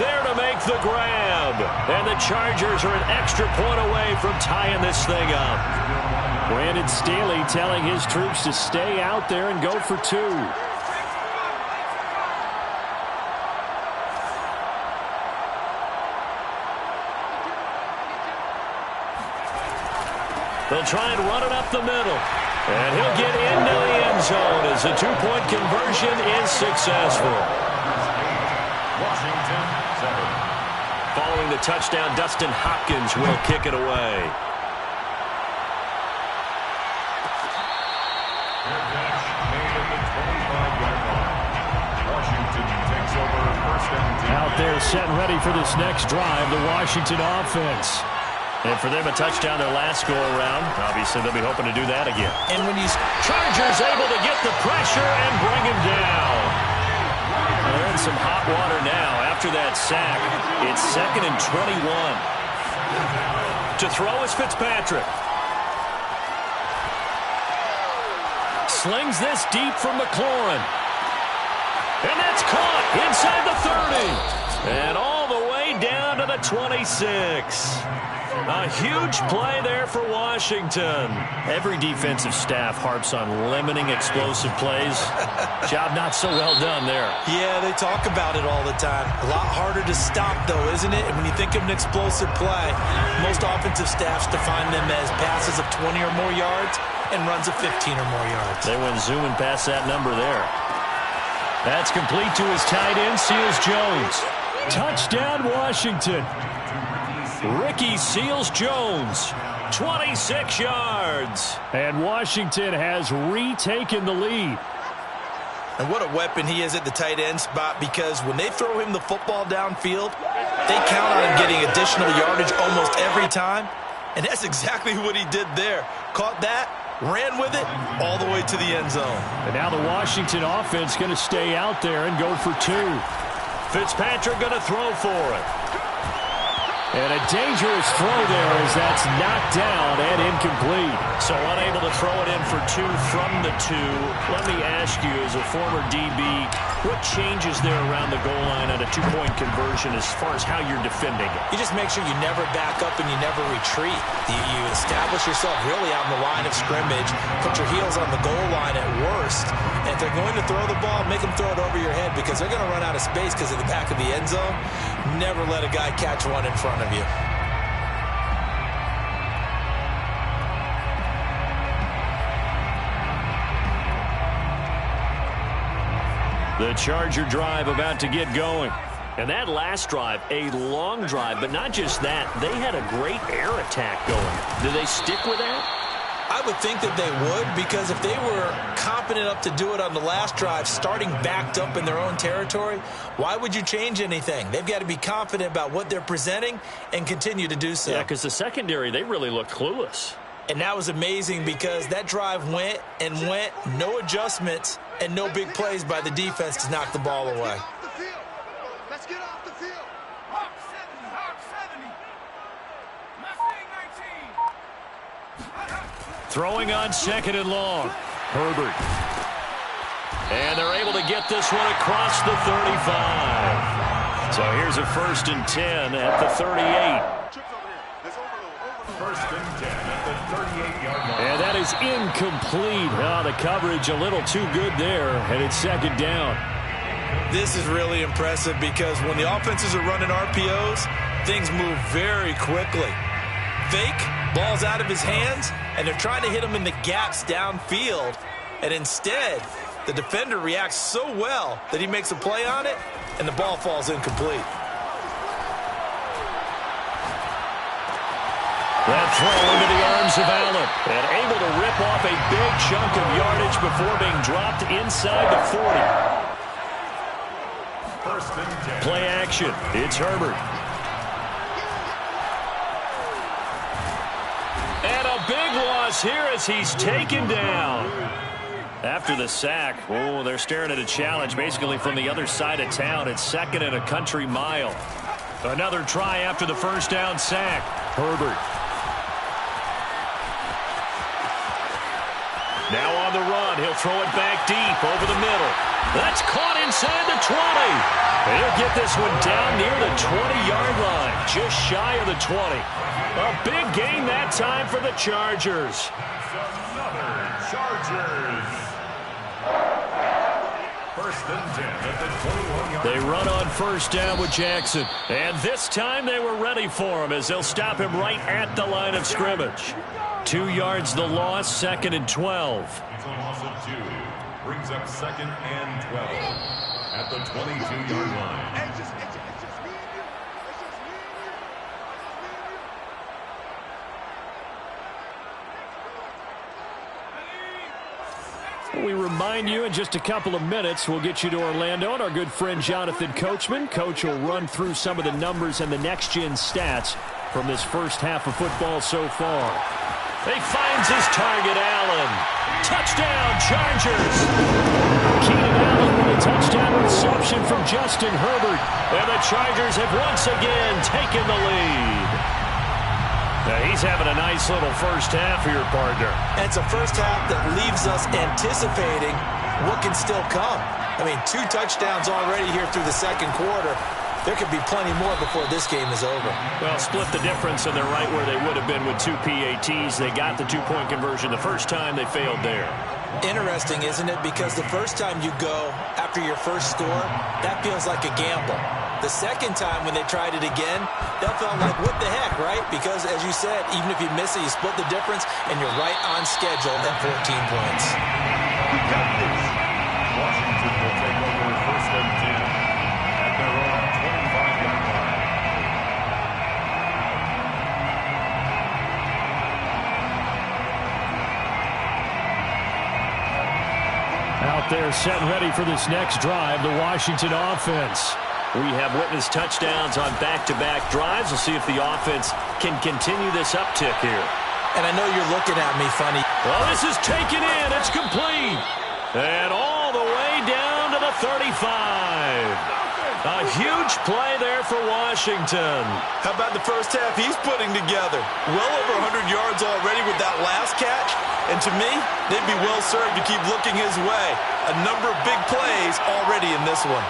there to make the grab. And the Chargers are an extra point away from tying this thing up. Brandon Staley telling his troops to stay out there and go for two. They'll try and run it up the middle. And he'll get into the end zone as the two-point conversion is successful. Washington 7. Following the touchdown, Dustin Hopkins will kick it away. Their catch made at the 25-yard line. Washington takes over first and 10. Out there set and ready for this next drive, the Washington offense. And for them, a touchdown their last go-around. Obviously, they'll be hoping to do that again. And when you Chargers able to get the pressure and bring him down. They're in some hot water now. After that sack, it's 2nd and 21. To throw is Fitzpatrick. Slings this deep from McLaurin. And that's caught inside the 30. And all the way down to the 26. A huge play there for Washington. Every defensive staff harps on limiting explosive plays. Job not so well done there. Yeah, they talk about it all the time. A lot harder to stop, though, isn't it? And when you think of an explosive play, most offensive staffs define them as passes of 20 or more yards and runs of 15 or more yards. They went zooming past that number there. That's complete to his tight end, Seals-Jones. Touchdown, Washington. Ricky Seals-Jones, 26 yards. And Washington has retaken the lead. And what a weapon he is at the tight end spot, because when they throw him the football downfield, they count on him getting additional yardage almost every time. And that's exactly what he did there. Caught that, ran with it, all the way to the end zone. And now the Washington offense going to stay out there and go for two. Fitzpatrick going to throw for it. And a dangerous throw there as that's knocked down and incomplete. So unable to throw it in for two from the two. Let me ask you, as a former DB, what changes there around the goal line on a two-point conversion as far as how you're defending it? You just make sure you never back up and you never retreat. You establish yourself really out in the line of scrimmage, put your heels on the goal line at worst, and if they're going to throw the ball, make them throw it over your head, because they're going to run out of space because of the back of the end zone. Never let a guy catch one in front of you. The Charger drive about to get going. And that last drive, a long drive, but not just that. They had a great air attack going. Do they stick with that? I would think that they would, because if they were competent enough to do it on the last drive, starting backed up in their own territory, why would you change anything? They've got to be confident about what they're presenting and continue to do so. Yeah, because the secondary, they really looked clueless. And that was amazing, because that drive went and went, no adjustments and no big plays by the defense to knock the ball away. Let's get off the field. Hawk 70, Hawk 70. Mustang 19. Throwing on 2nd and long. Herbert. And they're able to get this one across the 35. So here's a 1st and 10 at the 38. First and 10 at the 38-yard line. And that is incomplete. Oh, the coverage a little too good there, and it's 2nd down. This is really impressive, because when the offenses are running RPOs, things move very quickly. Fake, ball's out of his hands, and they're trying to hit him in the gaps downfield. And instead, the defender reacts so well that he makes a play on it, and the ball falls incomplete. That throw into the arms of Allen, and able to rip off a big chunk of yardage before being dropped inside the 40. First and 10. Play action. It's Herbert. And a big loss here as he's taken down. After the sack, oh, they're staring at a challenge basically from the other side of town. It's 2nd and a country mile. Another try after the first down sack. Herbert. Now on the run, he'll throw it back deep over the middle. That's caught inside the 20. And he'll get this one down near the 20-yard line, just shy of the 20. A big gain that time for the Chargers. Another Chargers. First and 10 at the 21-yard. They run on first down with Jackson. And this time they were ready for him as they'll stop him right at the line of scrimmage. 2 yards the loss, 2nd and 12. It's a loss of 2. Brings up 2nd and 12 at the 22-yard line. It's just me and you. It's just me and you. We remind you in just a couple of minutes, we'll get you to Orlando and our good friend Jonathan Coachman. Coach will run through some of the numbers and the next-gen stats from this first half of football so far. He finds his target, Allen. Touchdown, Chargers. Keenan Allen with a touchdown reception from Justin Herbert. And the Chargers have once again taken the lead. Now he's having a nice little first half here, partner. And it's a first half that leaves us anticipating what can still come. I mean, 2 touchdowns already here through the second quarter. There could be plenty more before this game is over. Well, split the difference, and they're right where they would have been with 2 PATs. They got the 2-point conversion the first time. They failed there. Interesting, isn't it? Because the first time you go after your first score, that feels like a gamble. The second time when they tried it again, that felt like, what the heck, right? Because, as you said, even if you miss it, you split the difference, and you're right on schedule at 14 points. Washington will take over first and 10 at their own 25-yard line. Out there set and ready for this next drive, the Washington offense. We have witnessed touchdowns on back-to-back drives. We'll see if the offense can continue this uptick here. And I know you're looking at me funny. Well, this is taken in. It's complete. And all the way down to the 35. A huge play there for Washington. How about the first half he's putting together? Well over 100 yards already with that last catch. And to me, they'd be well served to keep looking his way. A number of big plays already in this one.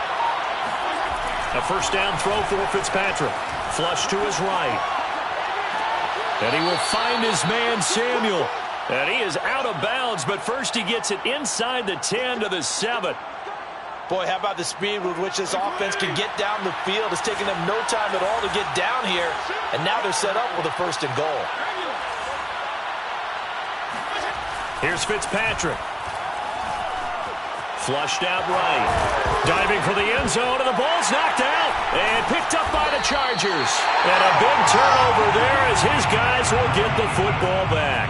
A first down throw for Fitzpatrick. Flush to his right. And he will find his man, Samuel. And he is out of bounds, but first he gets it inside the 10 to the 7. Boy, how about the speed with which this offense can get down the field? It's taken them no time at all to get down here. And now they're set up with a first and goal. Here's Fitzpatrick. Flushed out right. Diving for the end zone, and the ball's knocked out. And picked up by the Chargers. And a big turnover there as his guys will get the football back.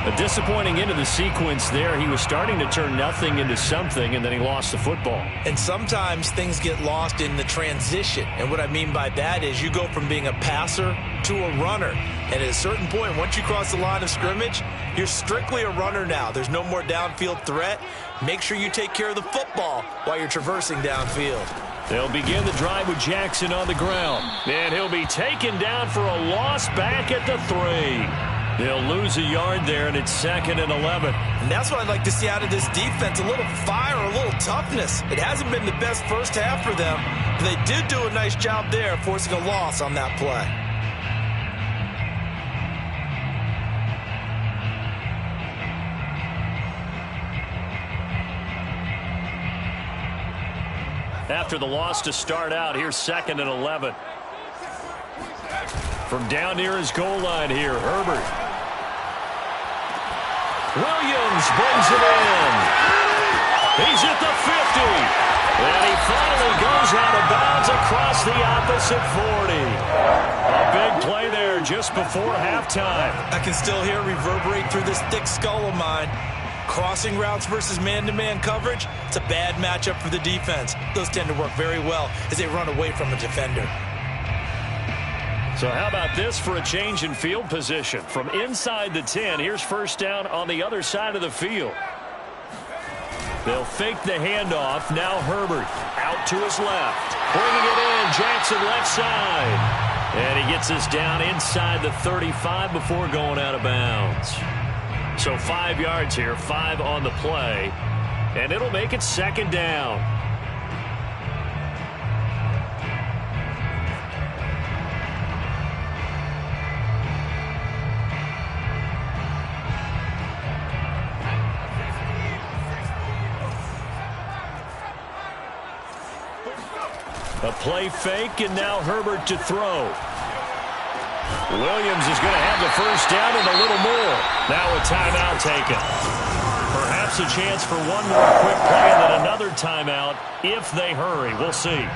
A disappointing end of the sequence there. He was starting to turn nothing into something, and then he lost the football. And sometimes things get lost in the transition. And what I mean by that is you go from being a passer to a runner. And at a certain point, once you cross the line of scrimmage, you're strictly a runner now. There's no more downfield threat. Make sure you take care of the football while you're traversing downfield. They'll begin the drive with Jackson on the ground. And he'll be taken down for a loss back at the 3. They'll lose a yard there, and it's 2nd and 11. And that's what I'd like to see out of this defense, a little fire, a little toughness. It hasn't been the best first half for them, but they did do a nice job there forcing a loss on that play. After the loss to start out, here's 2nd and 11. From down near his goal line here, Herbert. Williams brings it in. He's at the 50. And he finally goes out of bounds across the opposite 40. A big play there just before halftime. I can still hear it reverberate through this thick skull of mine. Crossing routes versus man-to-man coverage, it's a bad matchup for the defense. Those tend to work very well as they run away from a defender. So how about this for a change in field position? From inside the 10, here's first down on the other side of the field. They'll fake the handoff. Now Herbert out to his left. Bringing it in, Jackson left side. And he gets us down inside the 35 before going out of bounds. So 5 yards here, 5 on the play, and it'll make it second down. A play fake, and now Herbert to throw. Williams is going to have the first down and a little more. Now a timeout taken. Perhaps a chance for one more quick play and then another timeout if they hurry. We'll see.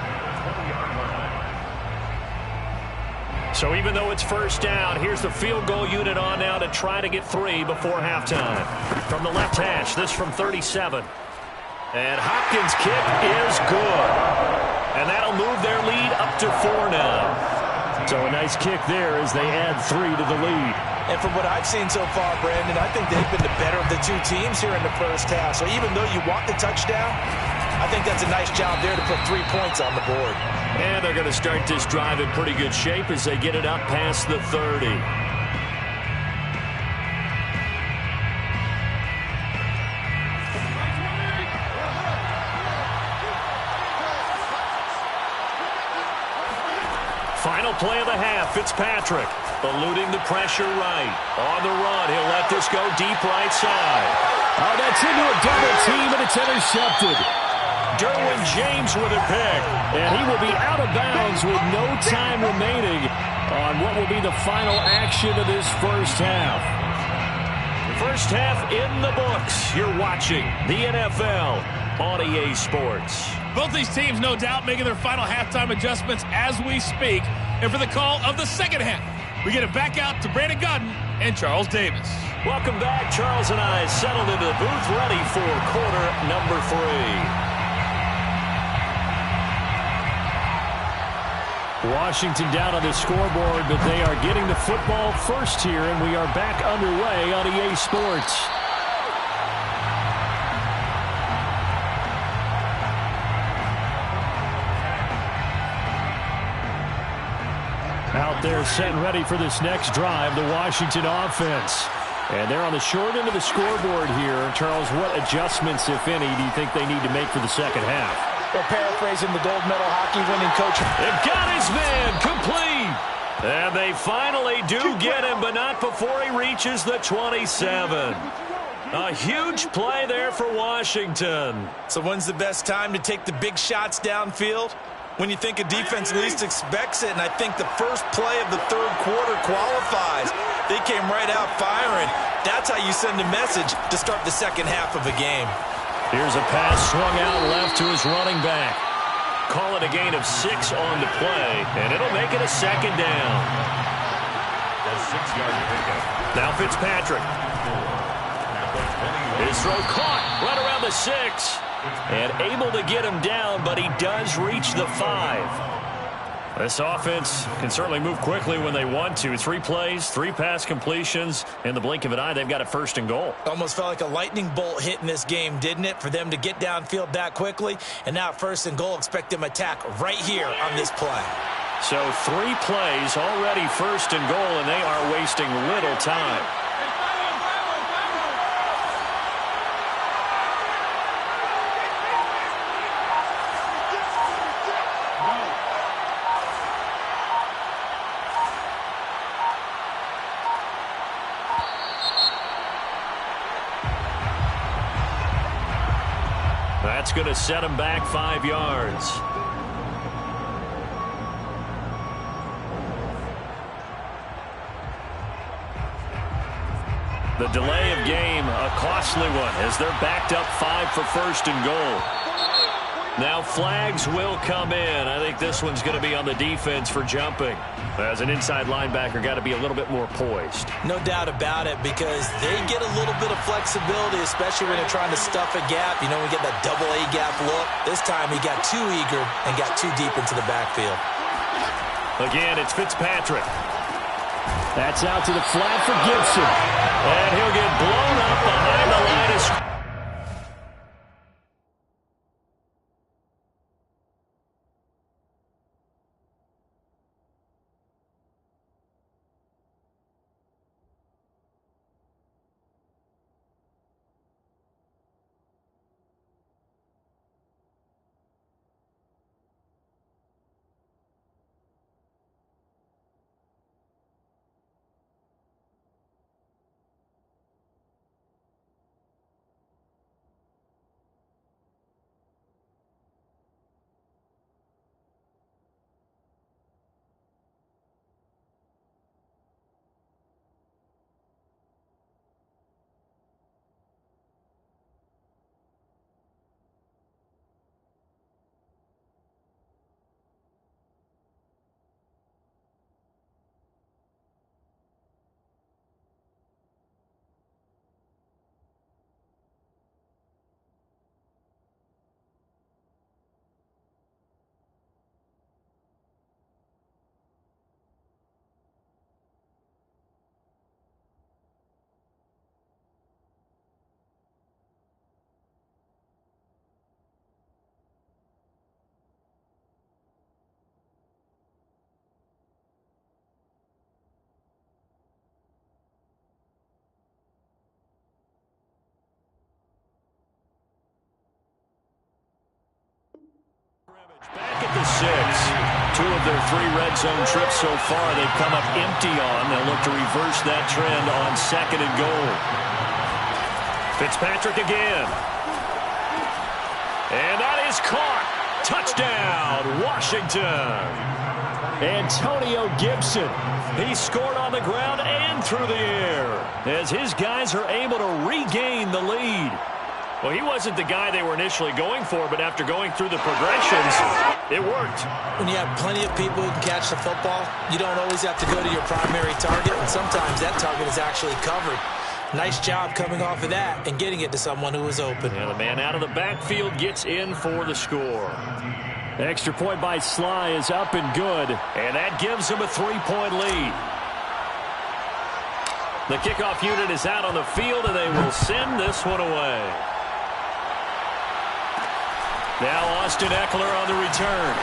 So even though it's first down, here's the field goal unit on now to try to get 3 before halftime. From the left hash, this from 37. And Hopkins' kick is good. And that'll move their lead up to 4 now. So a nice kick there as they add 3 to the lead. And from what I've seen so far, Brandon, I think they've been the better of the two teams here in the first half. So even though you want the touchdown, I think that's a nice job there to put 3 points on the board. And they're going to start this drive in pretty good shape as they get it up past the 30. Final play of the half, Fitzpatrick eluding the pressure right. On the run, he'll let this go deep right side. Oh, that's into a double team, and it's intercepted. Derwin James with a pick, and he will be out of bounds with no time remaining on what will be the final action of this first half. First half in the books. You're watching the NFL on EA Sports. Both these teams, no doubt, making their final halftime adjustments as we speak. And for the call of the second half, we get it back out to Brandon Godden and Charles Davis. Welcome back. Charles and I settled into the booth, ready for quarter number 3. Washington down on the scoreboard, but they are getting the football first here, and we are back underway on EA Sports. Out there set and ready for this next drive, the Washington offense. And they're on the short end of the scoreboard here. Charles, what adjustments, if any, do you think they need to make for the second half? Well, paraphrasing the gold medal hockey winning coach. They've got his man complete. And they finally do get him, but not before he reaches the 27. A huge play there for Washington. So when's the best time to take the big shots downfield? When you think a defense least expects it, and I think the first play of the third quarter qualifies. They came right out firing. That's how you send a message to start the second half of a game. Here's a pass swung out left to his running back. Call it a gain of 6 on the play, and it'll make it a second down. The 6-yard pickup. Now Fitzpatrick. His throw caught right around the 6. And able to get him down, but he does reach the 5. This offense can certainly move quickly when they want to. 3 plays, 3 pass completions. In the blink of an eye, they've got a first and goal. Almost felt like a lightning bolt hit in this game, didn't it? For them to get downfield that quickly. And now first and goal, expect them to attack right here on this play. So 3 plays, already first and goal, and they are wasting little time. That's going to set him back 5 yards. The delay of game, a costly one, as they're backed up 5 for first and goal. Now flags will come in. I think this one's going to be on the defense for jumping. As an inside linebacker, got to be a little bit more poised. No doubt about it, because they get a little bit of flexibility, especially when they're trying to stuff a gap. You know, we get that double A gap look. This time he got too eager and got too deep into the backfield. Again, it's Fitzpatrick. That's out to the flat for Gibson. And he'll get blown up behind the line of scrimmage. 2 of their 3 red zone trips so far they've come up empty on. They'll look to reverse that trend on 2nd and goal. Fitzpatrick again. And that is caught. Touchdown, Washington. Antonio Gibson. He scored on the ground and through the air as his guys are able to regain the lead. Well, he wasn't the guy they were initially going for, but after going through the progressions, it worked. When you have plenty of people who can catch the football, you don't always have to go to your primary target, and sometimes that target is actually covered. Nice job coming off of that and getting it to someone who was open. And the man out of the backfield gets in for the score. The extra point by Sly is up and good, and that gives him a 3-point lead. The kickoff unit is out on the field, and they will send this one away. Now Austin Eckler on the return.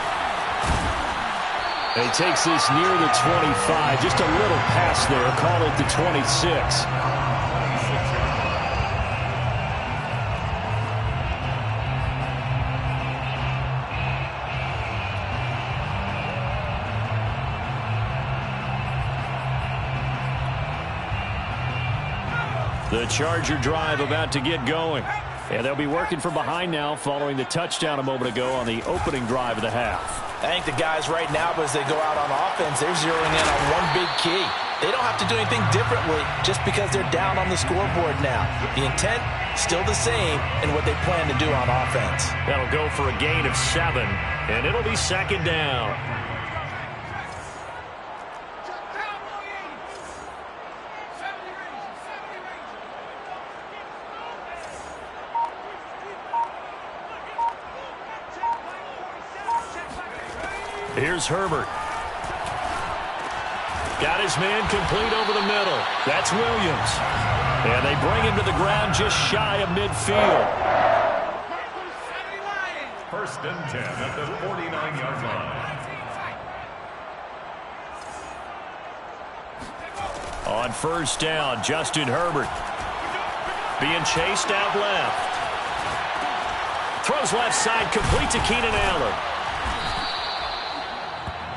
He takes this near the 25. Just a little pass there. Call it the 26. The Charger drive about to get going. And they'll be working from behind now following the touchdown a moment ago on the opening drive of the half. I think the guys right now, as they go out on offense, they're zeroing in on one big key. They don't have to do anything differently just because they're down on the scoreboard now. The intent, still the same in what they plan to do on offense. That'll go for a gain of 7, and it'll be 2nd down. Here's Herbert. Got his man complete over the middle. That's Williams. And they bring him to the ground just shy of midfield. 1st and 10 at the 49-yard line. On 1st down, Justin Herbert being chased out left. Throws left side, complete to Keenan Allen.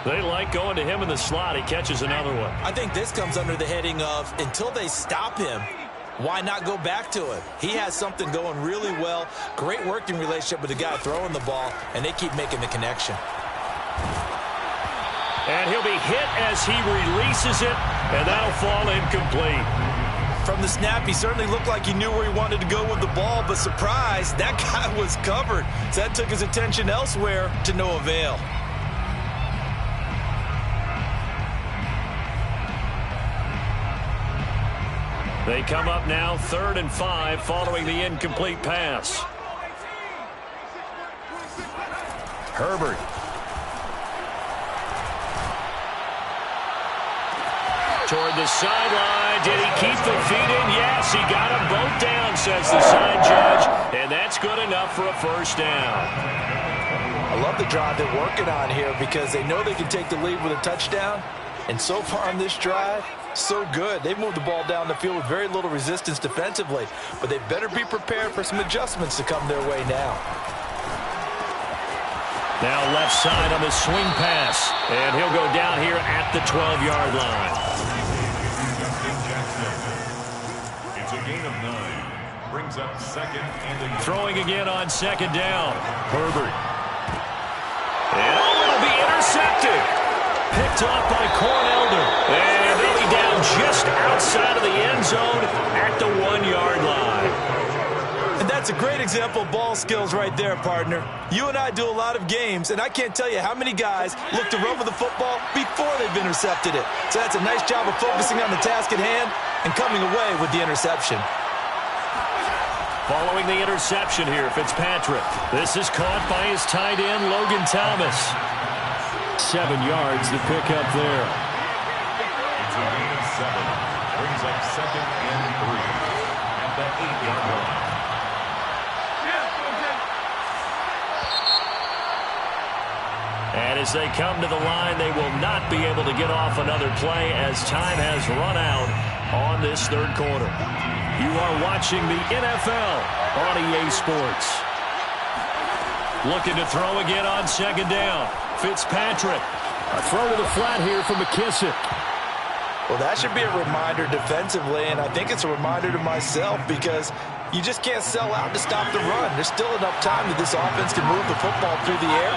They like going to him in the slot. He catches another one. I think this comes under the heading of until they stop him, why not go back to him? He has something going really well. Great working relationship with the guy throwing the ball, and they keep making the connection. And he'll be hit as he releases it, and that'll fall incomplete. From the snap, he certainly looked like he knew where he wanted to go with the ball, but surprise, that guy was covered. So that took his attention elsewhere to no avail. They come up now 3rd and 5 following the incomplete pass. Herbert. Toward the sideline. Did he keep the feet in? Yes, he got them both down, says the side judge. And that's good enough for a 1st down. I love the drive they're working on here because they know they can take the lead with a touchdown. And so far on this drive, so good. They've moved the ball down the field with very little resistance defensively, but they better be prepared for some adjustments to come their way now. Now left side on the swing pass, and he'll go down here at the 12-yard line. It's a gain of 9. Brings up 2nd and 8. Throwing again on 2nd down. Herbert. And it'll be intercepted. Picked off by Cornelder. And they'll be down just outside of the end zone at the 1-yard line. And that's a great example of ball skills right there, partner. You and I do a lot of games, and I can't tell you how many guys look to run with the football before they've intercepted it. So that's a nice job of focusing on the task at hand and coming away with the interception. Following the interception here, Fitzpatrick. This is caught by his tight end, Logan Thomas. 7 yards to pick up there. It's a gain of 7. Brings up 2nd and 3 at the 8-yard line. And as they come to the line, they will not be able to get off another play as time has run out on this 3rd quarter. You are watching the NFL on EA Sports. Looking to throw again on 2nd down. Fitzpatrick A throw to the flat here from McKissick. Well, that should be a reminder defensively, and I think it's a reminder to myself because you just can't sell out to stop the run. There's still enough time that this offense can move the football through the air,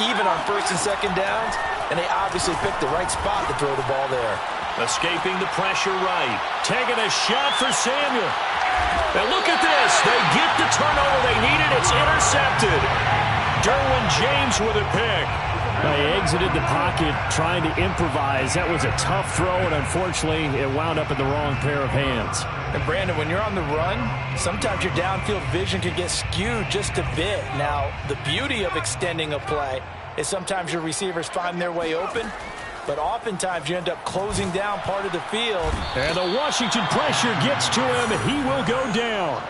even on first and second downs, and they obviously picked the right spot to throw the ball there. Escaping the pressure right. Taking a shot for Samuel. And look at this. They get the turnover they needed. It's intercepted. Derwin James with a pick. He exited the pocket trying to improvise. That was a tough throw, and unfortunately, it wound up in the wrong pair of hands. And Brandon, when you're on the run, sometimes your downfield vision can get skewed just a bit. Now, the beauty of extending a play is sometimes your receivers find their way open, but oftentimes you end up closing down part of the field. And the Washington pressure gets to him, and he will go down.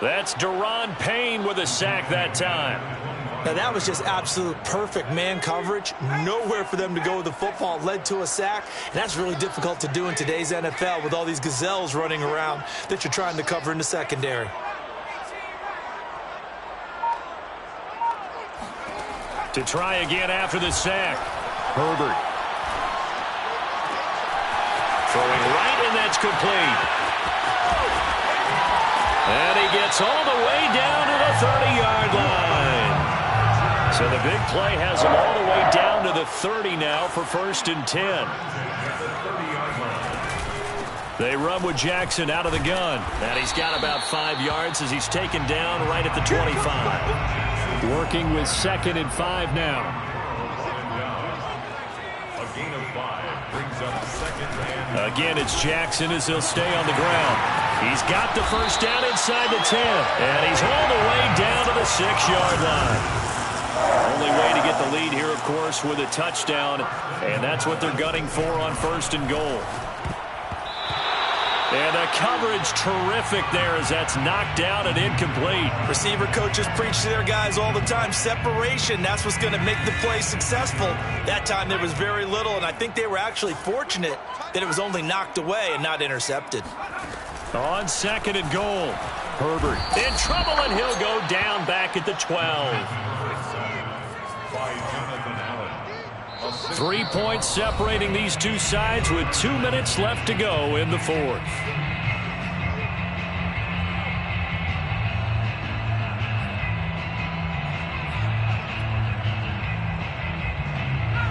That's Daron Payne with a sack that time. Now, that was just absolute perfect man coverage. Nowhere for them to go with the football. Led to a sack. And that's really difficult to do in today's NFL with all these gazelles running around that you're trying to cover in the secondary. To try again after the sack. Herbert. Throwing right, and that's complete. And he gets all the way down to the 30-yard line. So the big play has him all the way down to the 30 now for 1st and 10. They run with Jackson out of the gun. And he's got about 5 yards as he's taken down right at the 25. Working with 2nd and 5 now. A gain of 5 brings up 2nd and... Again, it's Jackson as he'll stay on the ground. He's got the first down inside the 10. And he's all the way down to the 6-yard line. Only way to get the lead here, of course, with a touchdown. And that's what they're gunning for on 1st and goal. And the coverage terrific there as that's knocked down and incomplete. Receiver coaches preach to their guys all the time. Separation, that's what's going to make the play successful. That time there was very little, and I think they were actually fortunate that it was only knocked away and not intercepted. On 2nd and goal, Herbert in trouble, and he'll go down back at the 12. 3 points separating these two sides with 2 minutes left to go in the 4th.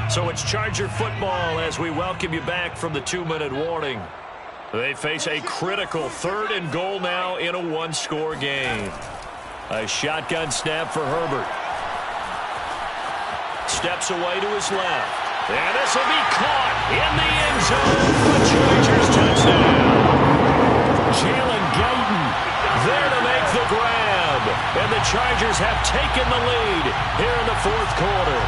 So it's Charger football as we welcome you back from the 2-minute warning. They face a critical 3rd and goal now in a 1-score game. A shotgun snap for Herbert. Steps away to his left. And this will be caught in the end zone for the Chargers touchdown. Jalen Guyton there to make the grab. And the Chargers have taken the lead here in the 4th quarter.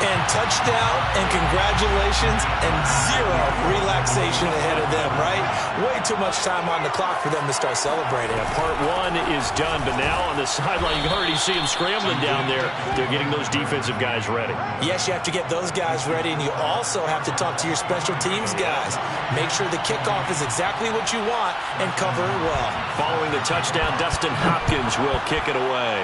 And touchdown and congratulations and zero relaxation ahead of them, right? Way too much time on the clock for them to start celebrating. Yeah, part 1 is done, but now on the sideline you can already see them scrambling down there. They're getting those defensive guys ready. Yes, you have to get those guys ready, and you also have to talk to your special teams guys. Make sure the kickoff is exactly what you want and cover it well. Following the touchdown, Dustin Hopkins will kick it away.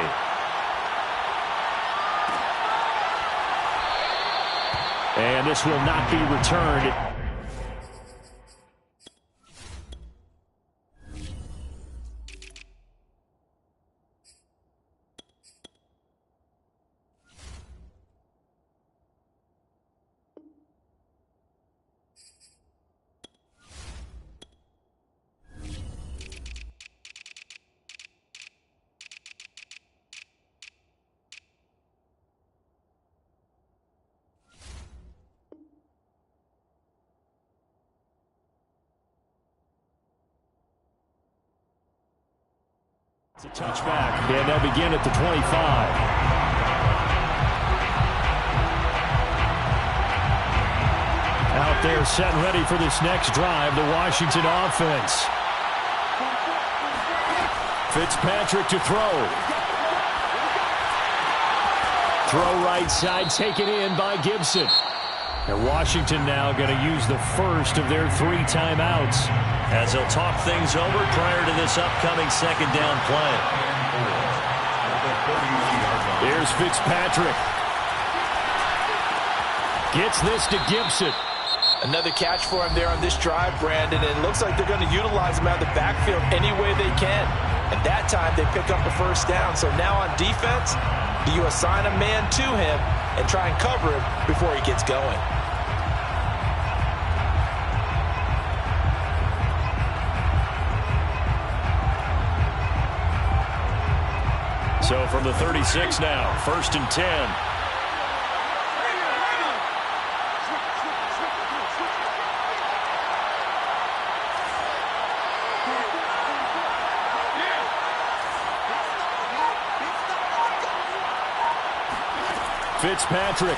And this will not be returned. It's a touchback, and they'll begin at the 25. Out there set and ready for this next drive, the Washington offense. Fitzpatrick to throw. Throw right side, taken in by Gibson. And Washington now going to use the first of their 3 timeouts as they'll talk things over prior to this upcoming 2nd down play. Here's Fitzpatrick. Gets this to Gibson. Another catch for him there on this drive, Brandon, and it looks like they're going to utilize him out of the backfield any way they can. And that time they pick up a first down. So now on defense, do you assign a man to him and try and cover him before he gets going? So from the 36 now, 1st and 10. Fitzpatrick.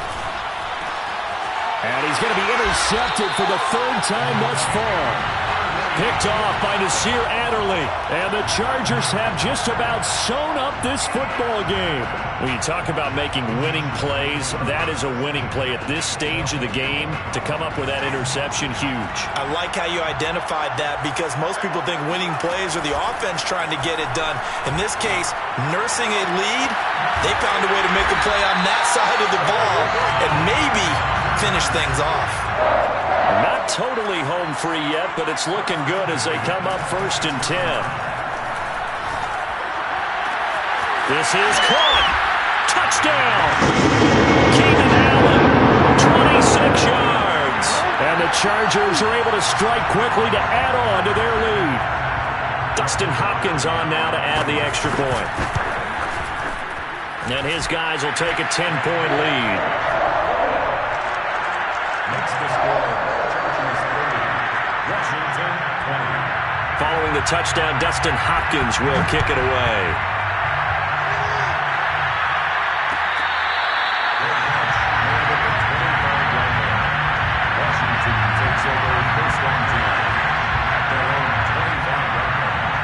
And he's going to be intercepted for the 3rd time thus far. Picked off by Nasir Adderley. And the Chargers have just about sewn up this football game. When you talk about making winning plays, that is a winning play at this stage of the game. To come up with that interception, huge. I like how you identified that because most people think winning plays are the offense trying to get it done. In this case, nursing a lead, they found a way to make a play on that side of the ball and maybe finish things off. Not totally home free yet, but it's looking good as they come up 1st and 10. This is caught. Touchdown. Keenan Allen, 26 yards. And the Chargers are able to strike quickly to add on to their lead. Dustin Hopkins on now to add the extra point. And his guys will take a 10-point lead. Next to score, Chargers 30, Washington 20. Following the touchdown, Dustin Hopkins will kick it away. Washington takes over 1st and 10 at their own 25-yard line.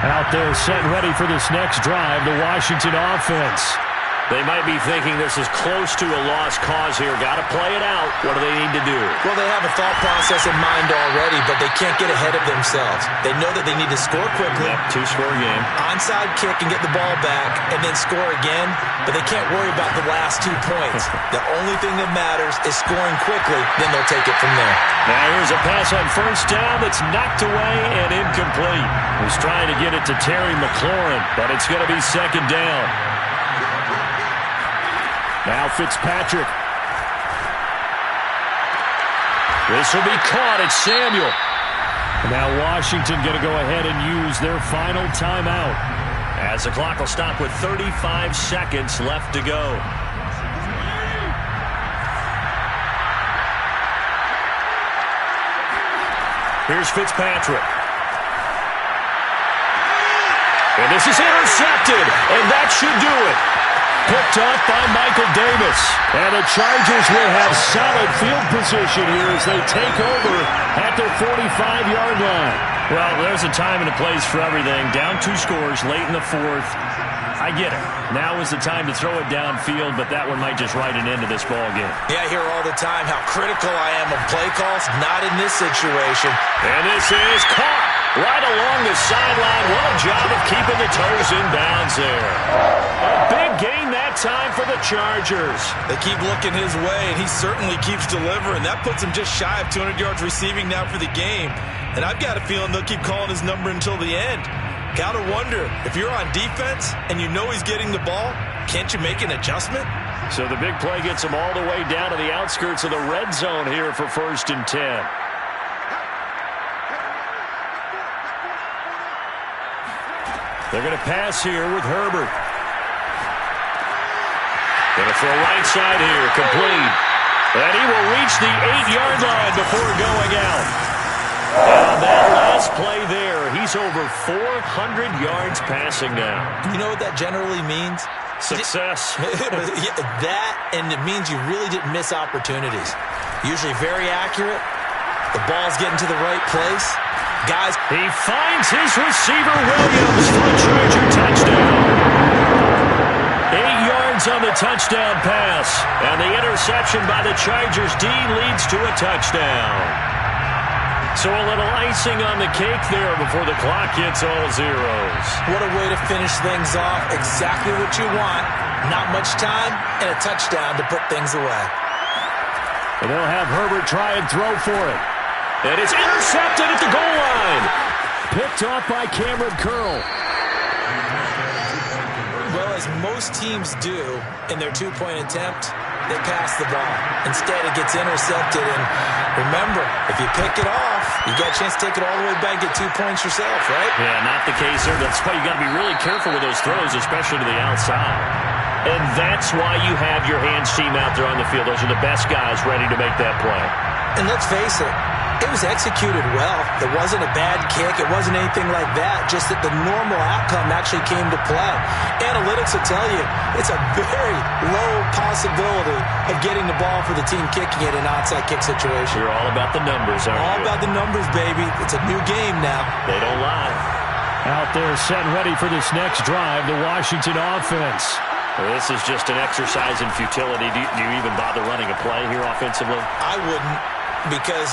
Out there set ready for this next drive, the Washington offense. They might be thinking this is close to a lost cause here. Got to play it out. What do they need to do? Well, they have a thought process in mind already, but they can't get ahead of themselves. They know that they need to score quickly. Yep, 2-score game. Onside kick and get the ball back and then score again, but they can't worry about the last 2 points. The only thing that matters is scoring quickly, then they'll take it from there. Now here's a pass on 1st down that's knocked away and incomplete. He's trying to get it to Terry McLaurin, but it's going to be 2nd down. Now Fitzpatrick. This will be caught. It's Samuel. Now Washington going to go ahead and use their final timeout, as the clock will stop with 35 seconds left to go. Here's Fitzpatrick. And this is intercepted, and that should do it. Picked off by Michael Davis. And the Chargers will have solid field position here as they take over at their 45-yard line. Well, there's a time and a place for everything. Down 2 scores late in the 4th. I get it. Now is the time to throw it downfield, but that one might just write an end to this ball game. Yeah, I hear all the time how critical I am of play calls. Not in this situation. And this is caught right along the sideline. What a job of keeping the toes in bounds there. A big gain that time for the Chargers. They keep looking his way, and he certainly keeps delivering. That puts him just shy of 200 yards receiving now for the game. And I've got a feeling they'll keep calling his number until the end. Gotta wonder, if you're on defense and you know he's getting the ball, can't you make an adjustment? So the big play gets him all the way down to the outskirts of the red zone here for 1st and 10. They're going to pass here with Herbert. Going to throw right side here, complete. And he will reach the 8-yard line before going out. And that last play there, he's over 400 yards passing now. You know what that generally means? Success. That, and it means you really didn't miss opportunities. Usually very accurate. The ball's getting to the right place. Guys, he finds his receiver, Williams, for a Charger touchdown. 8 yards on the touchdown pass. And the interception by the Chargers D leads to a touchdown. So a little icing on the cake there before the clock hits all zeros. What a way to finish things off. Exactly what you want. Not much time and a touchdown to put things away. And they'll have Herbert try and throw for it. And it's intercepted at the goal line. Picked off by Cameron Curl. Well, as most teams do in their two-point attempt, they pass the ball. Instead, it gets intercepted. And remember, if you pick it off, you got a chance to take it all the way back and get 2 points yourself, right? Yeah, not the case there. That's why you got to be really careful with those throws, especially to the outside. And that's why you have your hands team out there on the field. Those are the best guys ready to make that play. And let's face it, it was executed well. It wasn't a bad kick. It wasn't anything like that. Just that the normal outcome actually came to play. Analytics will tell you it's a very low possibility of getting the ball for the team kicking it in an onside kick situation. You're all about the numbers, aren't you? All about the numbers, baby. It's a new game now. They don't lie. Out there set ready for this next drive, the Washington offense. Well, this is just an exercise in futility. Do you even bother running a play here offensively? I wouldn't, because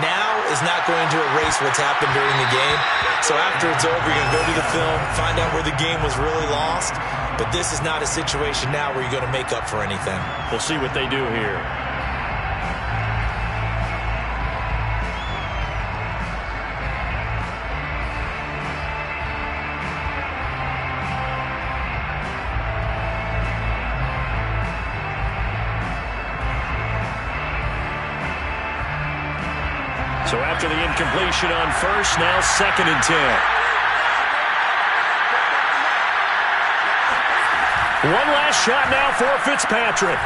now is not going to erase what's happened during the game. So after it's over, you're going to go to the film, find out where the game was really lost. But this is not a situation now where you're going to make up for anything. We'll see what they do here. So after the incompletion on first, now 2nd and 10. One last shot now for Fitzpatrick.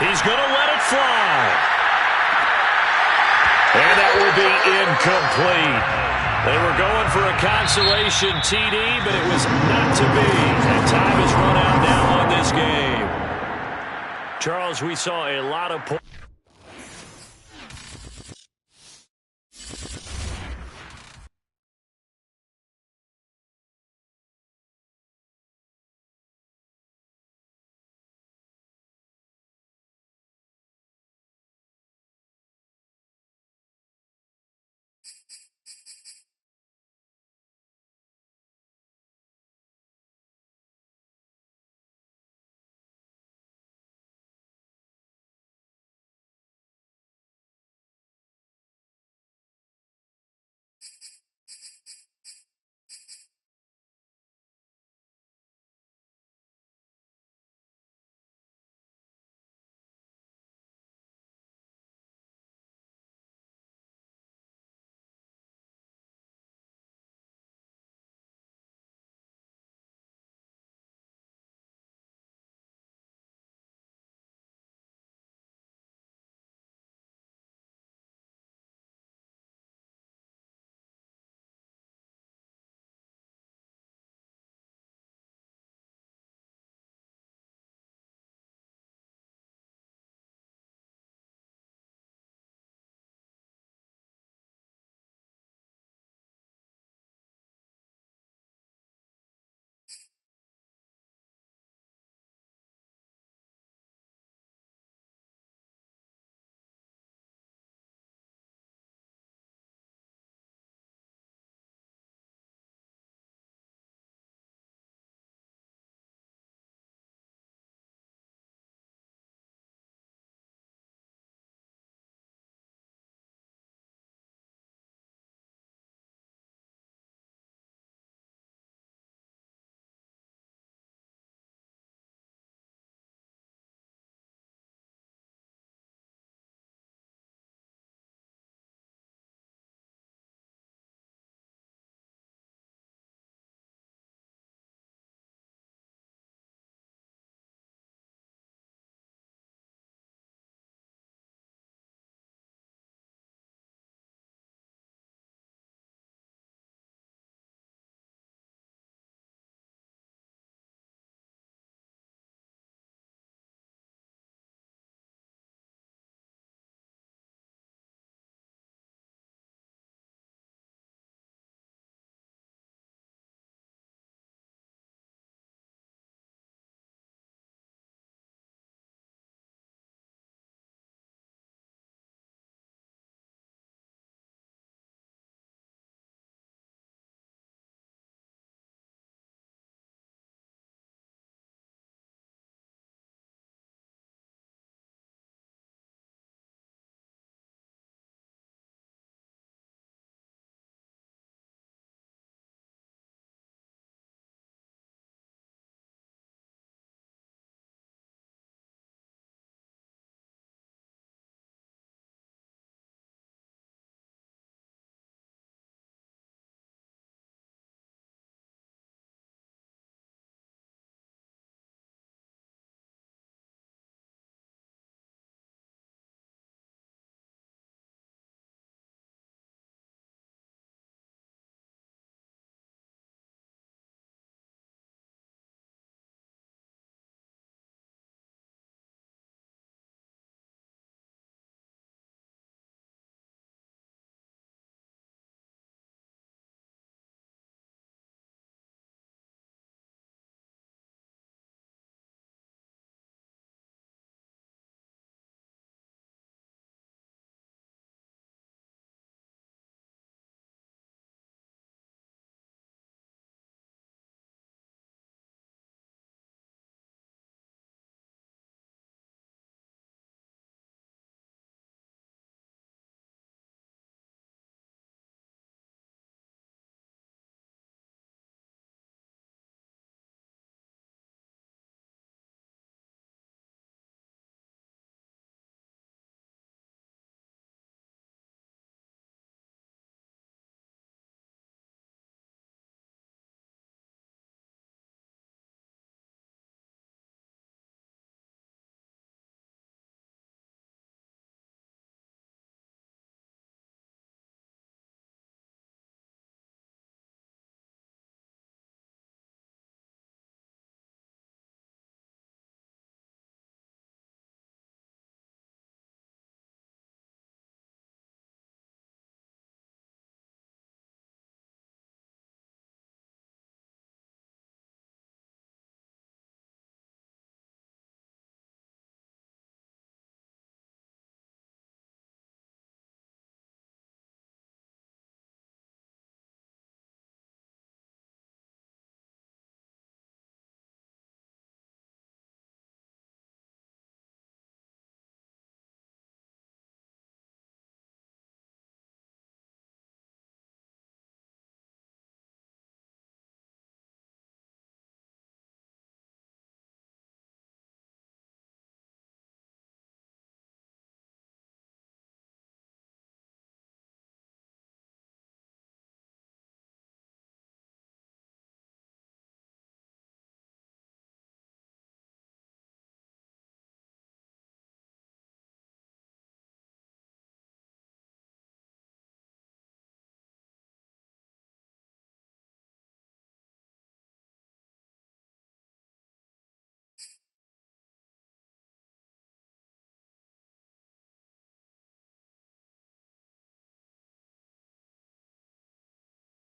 He's going to let it fly. And that will be incomplete. They were going for a consolation TD, but it was not to be. And time is run out now on this game. Charles, we saw a lot of points.